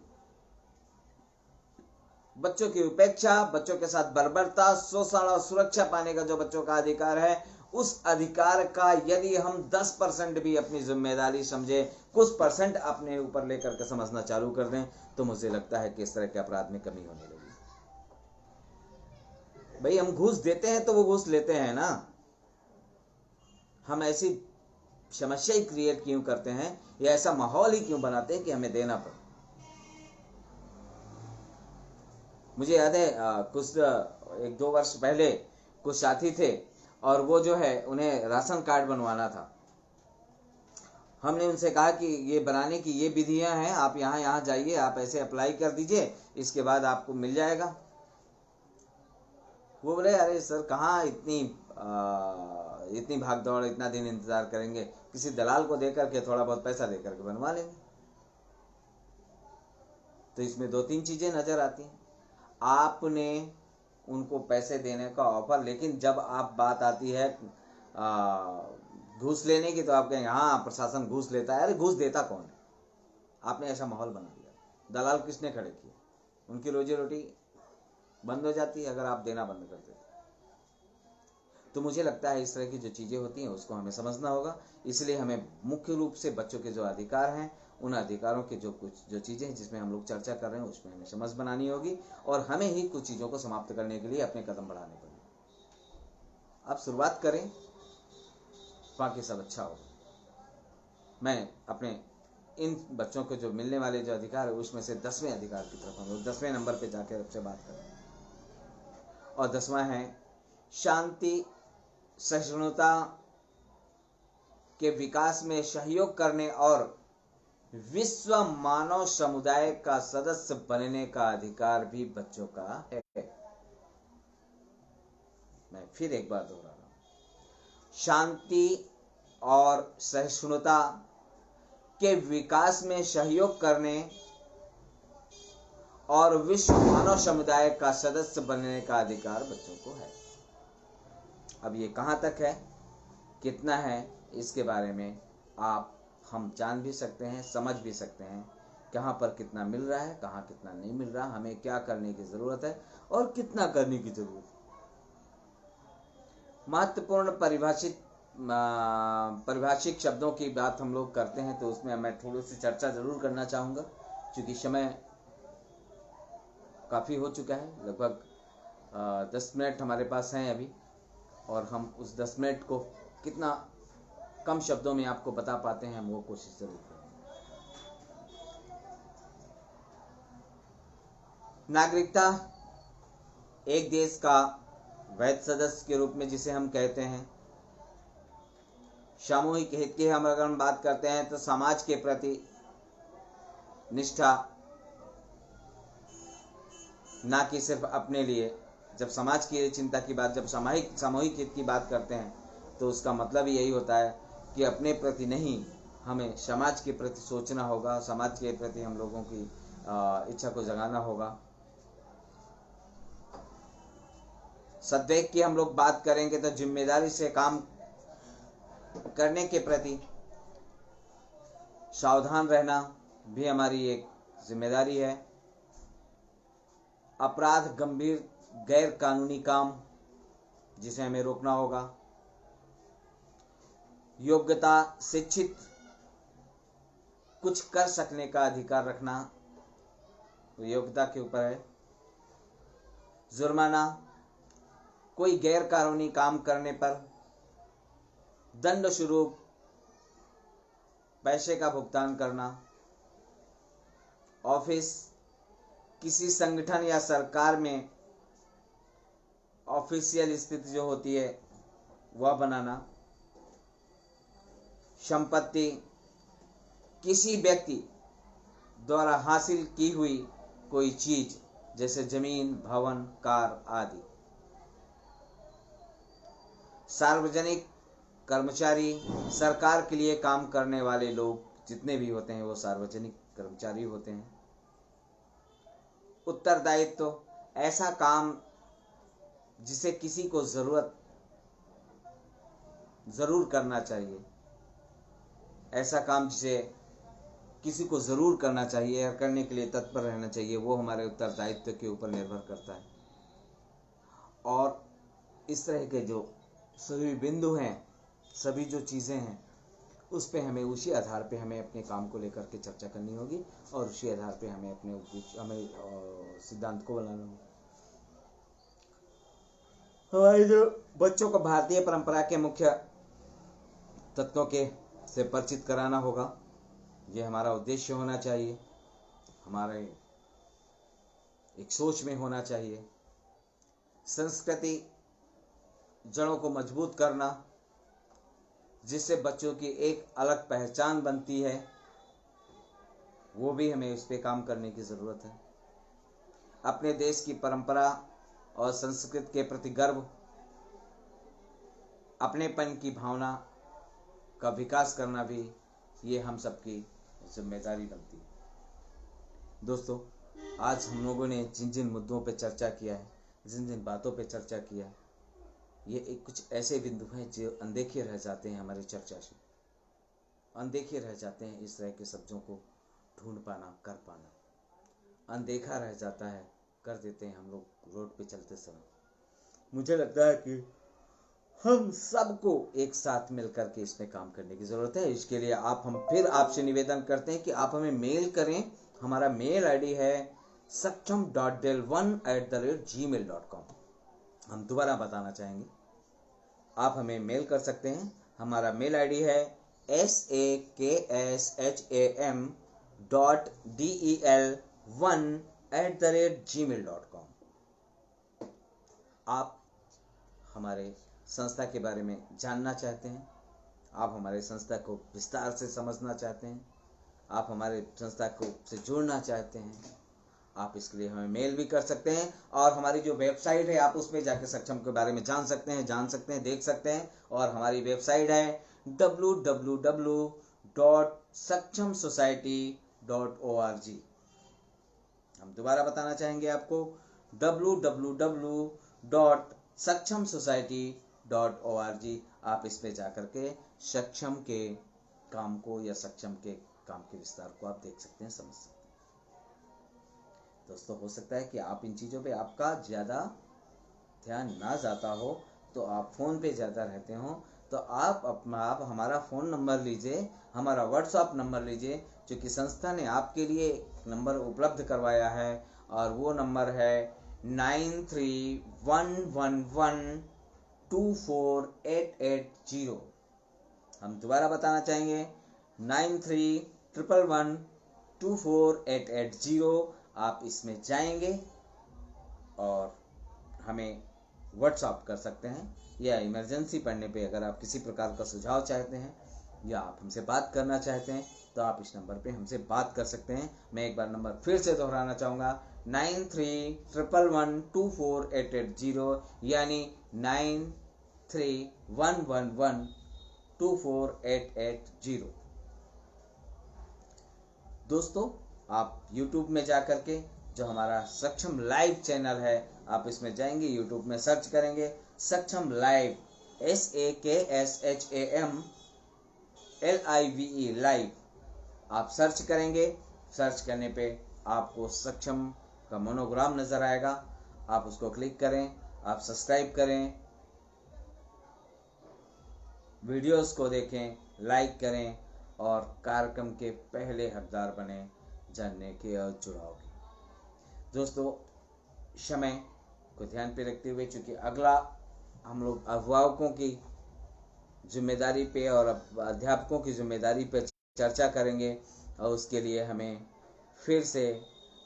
बच्चों की उपेक्षा, बच्चों के साथ बर्बरता, शोषण और सुरक्षा पाने का जो बच्चों का अधिकार है, उस अधिकार का यदि हम 10% भी अपनी जिम्मेदारी समझे, कुछ परसेंट अपने ऊपर लेकर के समझना चालू कर दें, तो मुझे लगता है कि इस तरह के अपराध में कमी होने लगी। भाई हम घूस देते हैं तो वो घूस लेते हैं ना, हम ऐसी समस्या ही क्रिएट क्यों करते हैं या ऐसा माहौल ही क्यों बनाते हैं कि हमें देना पड़े। मुझे याद है कुछ 1-2 वर्ष पहले कुछ साथी थे और वो जो है उन्हें राशन कार्ड बनवाना था। हमने उनसे कहा कि ये बनाने की ये विधियां हैं, आप यहाँ जाइए, आप ऐसे अप्लाई कर दीजिए, इसके बाद आपको मिल जाएगा। वो बोले अरे सर कहाँ इतनी भाग दौड़, इतना दिन इंतजार करेंगे, किसी दलाल को देकर के थोड़ा बहुत पैसा देकर के बनवा लेंगे। तो इसमें 2-3 चीजें नजर आती हैं। आपने उनको पैसे देने का ऑफर, लेकिन जब आप बात आती है घूस लेने की, तो आप कहेंगे हाँ प्रशासन घूस लेता है। अरे घूस देता कौन है? आपने ऐसा माहौल बना दिया। दलाल किसने खड़े किए? उनकी रोजी रोटी बंद हो जाती है अगर आप देना बंद कर देते। तो मुझे लगता है इस तरह की जो चीजें होती हैं उसको हमें समझना होगा। इसलिए हमें मुख्य रूप से बच्चों के जो अधिकार हैं, उन अधिकारों के जो चीजें हैं जिसमें हम लोग चर्चा कर रहे हैं, उसमें हमें समझ बनानी होगी और हमें ही कुछ चीजों को समाप्त करने के लिए अपने कदम बढ़ाने पड़ेंगे। आप शुरुआत करें, बाकी सब अच्छा होगा। मैं अपने इन बच्चों को जो मिलने वाले जो अधिकार है उसमें से 10वें अधिकार की तरफ हम लोग 10वें नंबर पे जाकर आपसे बात करें, और 10वां है शांति सहिष्णुता के विकास में सहयोग करने और विश्व मानव समुदाय का सदस्य बनने का अधिकार भी बच्चों का है। मैं फिर एक बार दोहरा रहा हूं, शांति और सहिष्णुता के विकास में सहयोग करने और विश्व मानव समुदाय का सदस्य बनने का अधिकार बच्चों को है। अब ये कहां तक है, कितना है, इसके बारे में हम जान भी सकते हैं, समझ भी सकते हैं, कहां पर कितना मिल रहा है, कहां कितना नहीं मिल रहा, हमें क्या करने की जरूरत है और कितना करने की जरूरत है। महत्वपूर्ण परिभाषित शब्दों की बात हम लोग करते हैं तो उसमें मैं थोड़ी सी चर्चा जरूर करना चाहूंगा, क्योंकि समय काफी हो चुका है। लगभग 10 मिनट हमारे पास हैं अभी, और हम उस 10 मिनट को कितना कम शब्दों में आपको बता पाते हैं, हम वो कोशिश जरूर करेंगे। नागरिकता एक देश का वैध सदस्य के रूप में जिसे हम कहते हैं, सामूहिक हित की अगर हम बात करते हैं तो समाज के प्रति निष्ठा, ना कि सिर्फ अपने लिए। जब समाज की चिंता की बात, जब सामूहिक हित की बात करते हैं तो उसका मतलब यही होता है कि अपने प्रति नहीं, हमें समाज के प्रति सोचना होगा, समाज के प्रति हम लोगों की इच्छा को जगाना होगा। सद्देह की हम लोग बात करेंगे तो जिम्मेदारी से काम करने के प्रति सावधान रहना भी हमारी एक जिम्मेदारी है। अपराध, गंभीर गैर कानूनी काम जिसे हमें रोकना होगा। योग्यता, शिक्षित कुछ कर सकने का अधिकार रखना योग्यता के ऊपर है। जुर्माना, कोई गैर कानूनी काम करने पर दंड स्वरूप पैसे का भुगतान करना। ऑफिस, किसी संगठन या सरकार में ऑफिशियल स्थिति जो होती है वह बनाना। संपत्ति, किसी व्यक्ति द्वारा हासिल की हुई कोई चीज जैसे जमीन, भवन, कार आदि। सार्वजनिक कर्मचारी, सरकार के लिए काम करने वाले लोग जितने भी होते हैं वो सार्वजनिक कर्मचारी होते हैं। उत्तरदायित्व, ऐसा काम जिसे किसी को जरूर करना चाहिए, ऐसा काम जिसे किसी को जरूर करना चाहिए या करने के लिए तत्पर रहना चाहिए, वो हमारे उत्तरदायित्व के ऊपर निर्भर करता है। और इस तरह के जो सभी बिंदु हैं, सभी जो चीज़ें हैं, उस पे हमें उसी आधार पे हमें अपने काम को लेकर के चर्चा करनी होगी और उसी आधार पे हमें अपने सिद्धांत को बनाना होगा। हमारे जो बच्चों को भारतीय परंपरा के मुख्य तत्वों के से परिचित कराना होगा, ये हमारा उद्देश्य होना चाहिए, हमारे एक सोच में होना चाहिए। संस्कृति, जड़ों को मजबूत करना, जिससे बच्चों की एक अलग पहचान बनती है, वो भी हमें इस पे काम करने की ज़रूरत है। अपने देश की परंपरा और संस्कृति के प्रति गर्व, अपनेपन की भावना का विकास करना भी ये हम सबकी जिम्मेदारी बनती है। दोस्तों, आज हम लोगों ने जिन जिन मुद्दों पे चर्चा किया है, जिन जिन बातों पे चर्चा किया है, ये एक कुछ ऐसे बिंदु हैं जो अनदेखे रह जाते हैं हमारी चर्चा से, अनदेखे रह जाते हैं। इस तरह के शब्दों को ढूंढ पाना, कर पाना अनदेखा रह जाता है, कर देते हैं हम लोग रोड पे चलते समय। मुझे लगता है कि हम सबको एक साथ मिलकर के इसमें काम करने की ज़रूरत है। इसके लिए हम फिर आपसे निवेदन करते हैं कि आप हमें मेल करें। हमारा मेल आईडी है saksham.del1@gmail.com। हम दोबारा बताना चाहेंगे, आप हमें मेल कर सकते हैं। हमारा मेल आईडी है saksham.del1@gmail.com। आप हमारे संस्था के बारे में जानना चाहते हैं, आप हमारे संस्था को विस्तार से समझना चाहते हैं, आप हमारे संस्था को से जुड़ना चाहते हैं, आप इसके लिए हमें मेल भी कर सकते हैं। और हमारी जो वेबसाइट है, आप उसमें जाकर सक्षम के बारे में जान सकते हैं, देख सकते हैं। और हमारी वेबसाइट है www.sakshamsociety.org। हम दोबारा बताना चाहेंगे आपको, www.sakshamsociety.org। आप इस पे जाकर के सक्षम के काम को या सक्षम के काम के विस्तार को आप देख सकते हैं, समझ सकते हैं। दोस्तों, हो सकता है कि आप इन चीज़ों पे आपका ज़्यादा ध्यान ना जाता हो, तो आप फ़ोन पे ज़्यादा रहते हो, तो आप हमारा फ़ोन नंबर लीजिए, हमारा व्हाट्सएप नंबर लीजिए, जो कि संस्था ने आपके लिए नंबर उपलब्ध करवाया है, और वो नंबर है 9311248880। हम दोबारा बताना चाहेंगे, 9311248880। आप इसमें जाएंगे और हमें व्हाट्सएप कर सकते हैं, या इमरजेंसी पड़ने पे अगर आप किसी प्रकार का सुझाव चाहते हैं या आप हमसे बात करना चाहते हैं, तो आप इस नंबर पे हमसे बात कर सकते हैं। मैं एक बार नंबर फिर से दोहराना चाहूँगा, 9311248880, यानी 9311124880। दोस्तों, आप YouTube में जा कर के जो हमारा सक्षम लाइव चैनल है, आप इसमें जाएंगे, YouTube में सर्च करेंगे सक्षम लाइव, SAKSHAMLIVE लाइव। आप सर्च करेंगे, सर्च करने पे आपको सक्षम का मोनोग्राम नज़र आएगा, आप उसको क्लिक करें, आप सब्सक्राइब करें, वीडियोस को देखें, लाइक करें, और कार्यक्रम के पहले हकदार बने जानने के और जुड़ाव के। दोस्तों, समय को ध्यान पे रखते हुए, चूँकि अगला हम लोग अभिभावकों की जिम्मेदारी पे और अध्यापकों की जिम्मेदारी पे चर्चा करेंगे, और उसके लिए हमें फिर से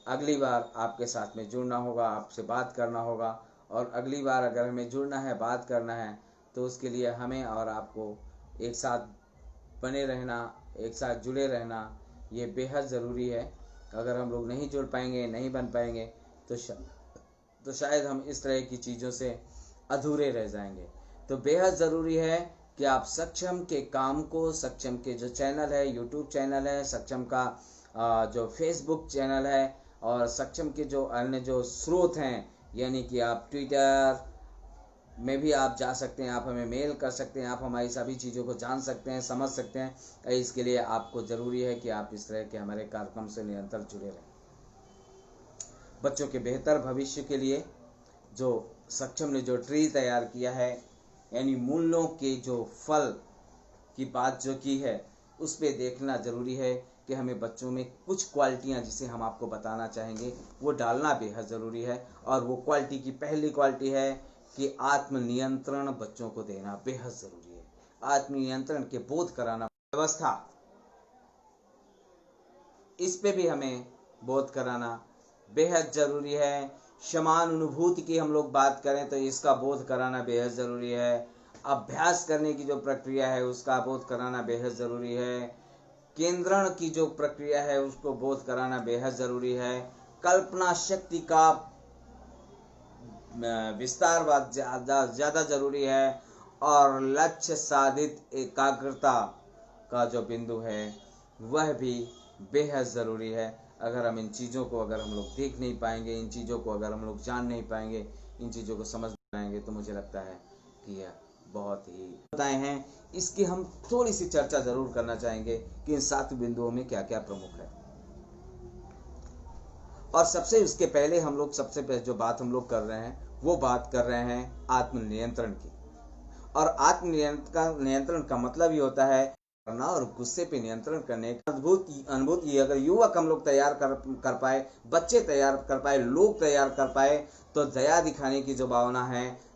अगली बार आपके साथ में जुड़ना होगा, आपसे बात करना होगा। और अगली बार अगर हमें जुड़ना है, बात करना है, तो उसके लिए हमें और आपको एक साथ बने रहना, एक साथ जुड़े रहना, ये बेहद ज़रूरी है। अगर हम लोग नहीं जुड़ पाएंगे, नहीं बन पाएंगे, तो शायद हम इस तरह की चीज़ों से अधूरे रह जाएंगे। तो बेहद ज़रूरी है कि आप सक्षम के काम को, सक्षम के जो चैनल है, यूट्यूब चैनल है, सक्षम का जो फेसबुक चैनल है, और सक्षम के जो अन्य जो स्रोत हैं, यानी कि आप ट्विटर में भी आप जा सकते हैं, आप हमें मेल कर सकते हैं, आप हमारी सभी चीज़ों को जान सकते हैं, समझ सकते हैं। इसके लिए आपको ज़रूरी है कि आप इस तरह के हमारे कार्यक्रम से निरंतर जुड़े रहें। बच्चों के बेहतर भविष्य के लिए जो सक्षम ने जो ट्री तैयार किया है, यानी मूल्यों के जो फल की बात जो की है, उस पर देखना ज़रूरी है कि हमें बच्चों में कुछ क्वालिटियाँ जिसे हम आपको बताना चाहेंगे वो डालना बेहद ज़रूरी है। और वो क्वालिटी की पहली क्वालिटी है कि आत्मनियंत्रण बच्चों को देना बेहद ज़रूरी है। आत्मनियंत्रण के बोध कराना, व्यवस्था, इस पे भी हमें बोध कराना बेहद ज़रूरी है। समानुभूति की हम लोग बात करें तो इसका बोध कराना बेहद ज़रूरी है। अभ्यास करने की जो प्रक्रिया है उसका बोध कराना बेहद ज़रूरी है। केंद्रण की जो प्रक्रिया है उसको बोध कराना बेहद ज़रूरी है। कल्पना शक्ति का विस्तार ज़्यादा ज़रूरी है। और लक्ष्य साधित एकाग्रता का जो बिंदु है वह भी बेहद ज़रूरी है। अगर हम इन चीज़ों को अगर हम लोग देख नहीं पाएंगे, इन चीज़ों को अगर हम लोग जान नहीं पाएंगे, इन चीज़ों को समझ नहीं पाएंगे, तो मुझे लगता है कि यह बहुत ही बताए हैं। इसकी हम थोड़ी सी चर्चा ज़रूर करना चाहेंगे कि इन 7 बिंदुओं में क्या क्या प्रमुख है। और उसके पहले हम लोग सबसे पहले जो बात हम लोग कर रहे हैं वो बात कर रहे हैं आत्मनियंत्रण की। और आत्मनियंत्रण का मतलब ये होता है करना और गुस्से पे नियंत्रण करने का अनुभूति अगर युवक हम लोग तैयार कर पाए, बच्चे तैयार कर पाए, लोग तैयार कर पाए, तो दया दिखाने की जो भावना है,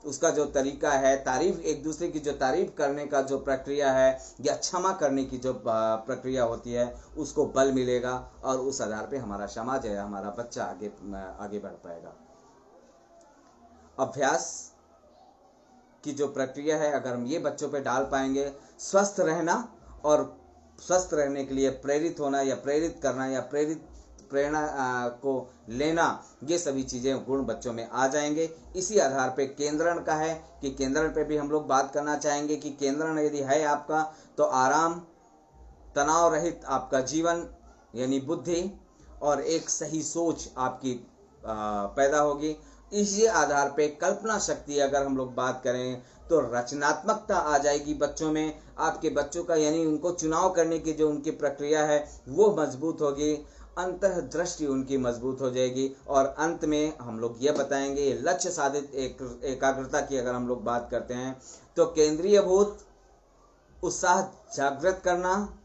उसका जो तरीका है, तारीफ, एक दूसरे की जो तारीफ करने का जो प्रक्रिया है, या क्षमा करने की जो प्रक्रिया होती है, उसको बल मिलेगा। और उस आधार पे हमारा समाज है, हमारा बच्चा आगे बढ़ पाएगा। अभ्यास की जो प्रक्रिया है अगर हम ये बच्चों पे डाल पाएंगे, स्वस्थ रहना और स्वस्थ रहने के लिए प्रेरित होना या प्रेरित करना या प्रेरणा को लेना, ये सभी चीज़ें गुण बच्चों में आ जाएंगे। इसी आधार पे केंद्रण का है कि केंद्रण पे भी हम लोग बात करना चाहेंगे कि केंद्रण यदि है आपका तो आराम, तनाव रहित आपका जीवन यानी बुद्धि और एक सही सोच आपकी पैदा होगी। इसी आधार पे कल्पना शक्ति अगर हम लोग बात करें तो रचनात्मकता आ जाएगी बच्चों में। आपके बच्चों का यानी उनको चुनाव करने की जो उनकी प्रक्रिया है वो मजबूत होगी, अंतर्दृष्टि उनकी मजबूत हो जाएगी। और अंत में हम लोग ये बताएंगे लक्ष्य साधित एकाग्रता की अगर हम लोग बात करते हैं तो केंद्रीयभूत उत्साह जागृत करना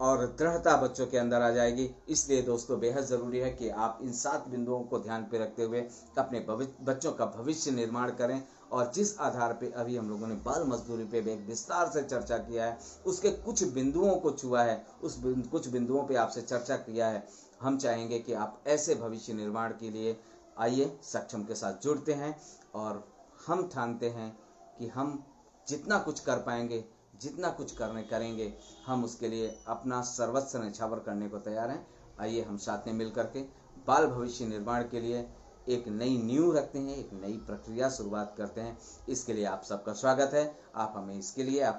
और दृढ़ता बच्चों के अंदर आ जाएगी। इसलिए दोस्तों बेहद ज़रूरी है कि आप इन 7 बिंदुओं को ध्यान पे रखते हुए अपने बच्चों का भविष्य निर्माण करें। और जिस आधार पे अभी हम लोगों ने बाल मजदूरी पे एक विस्तार से चर्चा किया है, उसके कुछ बिंदुओं को छुआ है, कुछ बिंदुओं पे आपसे चर्चा किया है। हम चाहेंगे कि आप ऐसे भविष्य निर्माण के लिए आइए सक्षम के साथ जुड़ते हैं। और हम ठानते हैं कि हम जितना कुछ कर पाएंगे, जितना कुछ करेंगे, हम उसके लिए अपना सर्वस्व न्यौछावर करने को तैयार हैं। आइए हम साथ में मिल करके बाल भविष्य निर्माण के लिए एक नई नींव रखते हैं, एक नई प्रक्रिया शुरुआत करते हैं। इसके लिए आप सबका स्वागत है। आप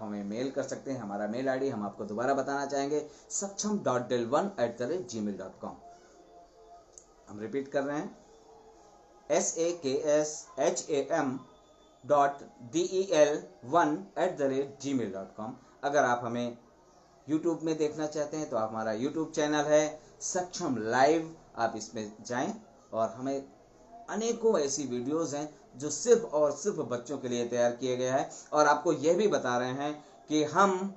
हमें मेल कर सकते हैं। हमारा मेल आईडी हम आपको दोबारा बताना चाहेंगे, saksham.del1@gmail.com। हम रिपीट कर रहे हैं, saksham.del1@gmail.com। अगर आप हमें YouTube में देखना चाहते हैं तो हमारा YouTube चैनल है सक्षम लाइव, आप इसमें जाएं। और हमें अनेकों ऐसी वीडियोस हैं जो सिर्फ और सिर्फ बच्चों के लिए तैयार किए गए हैं। और आपको यह भी बता रहे हैं कि हम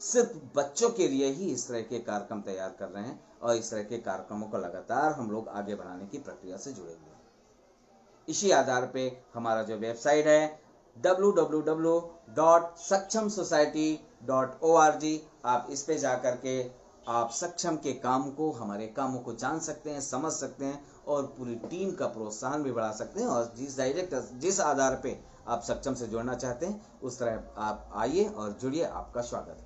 सिर्फ बच्चों के लिए ही इस तरह के कार्यक्रम तैयार कर रहे हैं और इस तरह के कार्यक्रमों को लगातार हम लोग आगे बढ़ाने की प्रक्रिया से जुड़े हुए हैं। इसी आधार पे हमारा जो वेबसाइट है www.sakshamsociety.org, आप इस पे जा करके आप सक्षम के काम को, हमारे कामों को जान सकते हैं, समझ सकते हैं और पूरी टीम का प्रोत्साहन भी बढ़ा सकते हैं। और जिस आधार पे आप सक्षम से जुड़ना चाहते हैं उस तरह आप आइए और जुड़िए, आपका स्वागत है।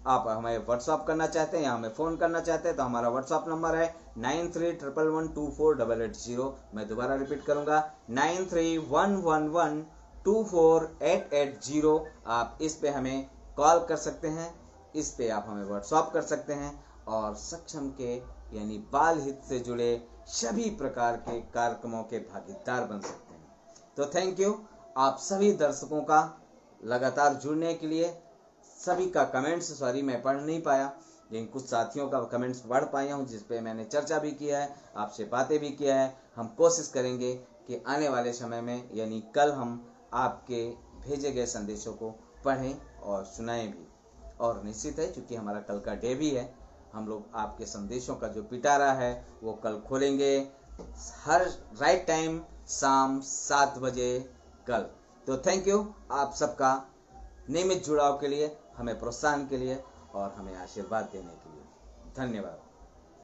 आप हमें व्हाट्सअप करना चाहते हैं या हमें फ़ोन करना चाहते हैं तो हमारा व्हाट्सअप नंबर है 9311124880। मैं दोबारा रिपीट करूंगा 9311124880। आप इस पे हमें कॉल कर सकते हैं, इस पे आप हमें व्हाट्सअप कर सकते हैं और सक्षम के यानी बाल हित से जुड़े सभी प्रकार के कार्यक्रमों के भागीदार बन सकते हैं। तो थैंक यू आप सभी दर्शकों का लगातार जुड़ने के लिए। सभी का कमेंट्स मैं पढ़ नहीं पाया, लेकिन कुछ साथियों का कमेंट्स पढ़ पाया हूँ जिस पे मैंने चर्चा भी किया है, आपसे बातें भी किया है। हम कोशिश करेंगे कि आने वाले समय में यानी कल हम आपके भेजे गए संदेशों को पढ़ें और सुनाएं भी। और निश्चित है क्योंकि हमारा कल का डे भी है, हम लोग आपके संदेशों का जो पिटारा है वो कल खोलेंगे हर राइट टाइम शाम 7 बजे कल। तो थैंक यू आप सबका नियमित जुड़ाव के लिए, हमें प्रोत्साहन के लिए और हमें आशीर्वाद देने के लिए। धन्यवाद।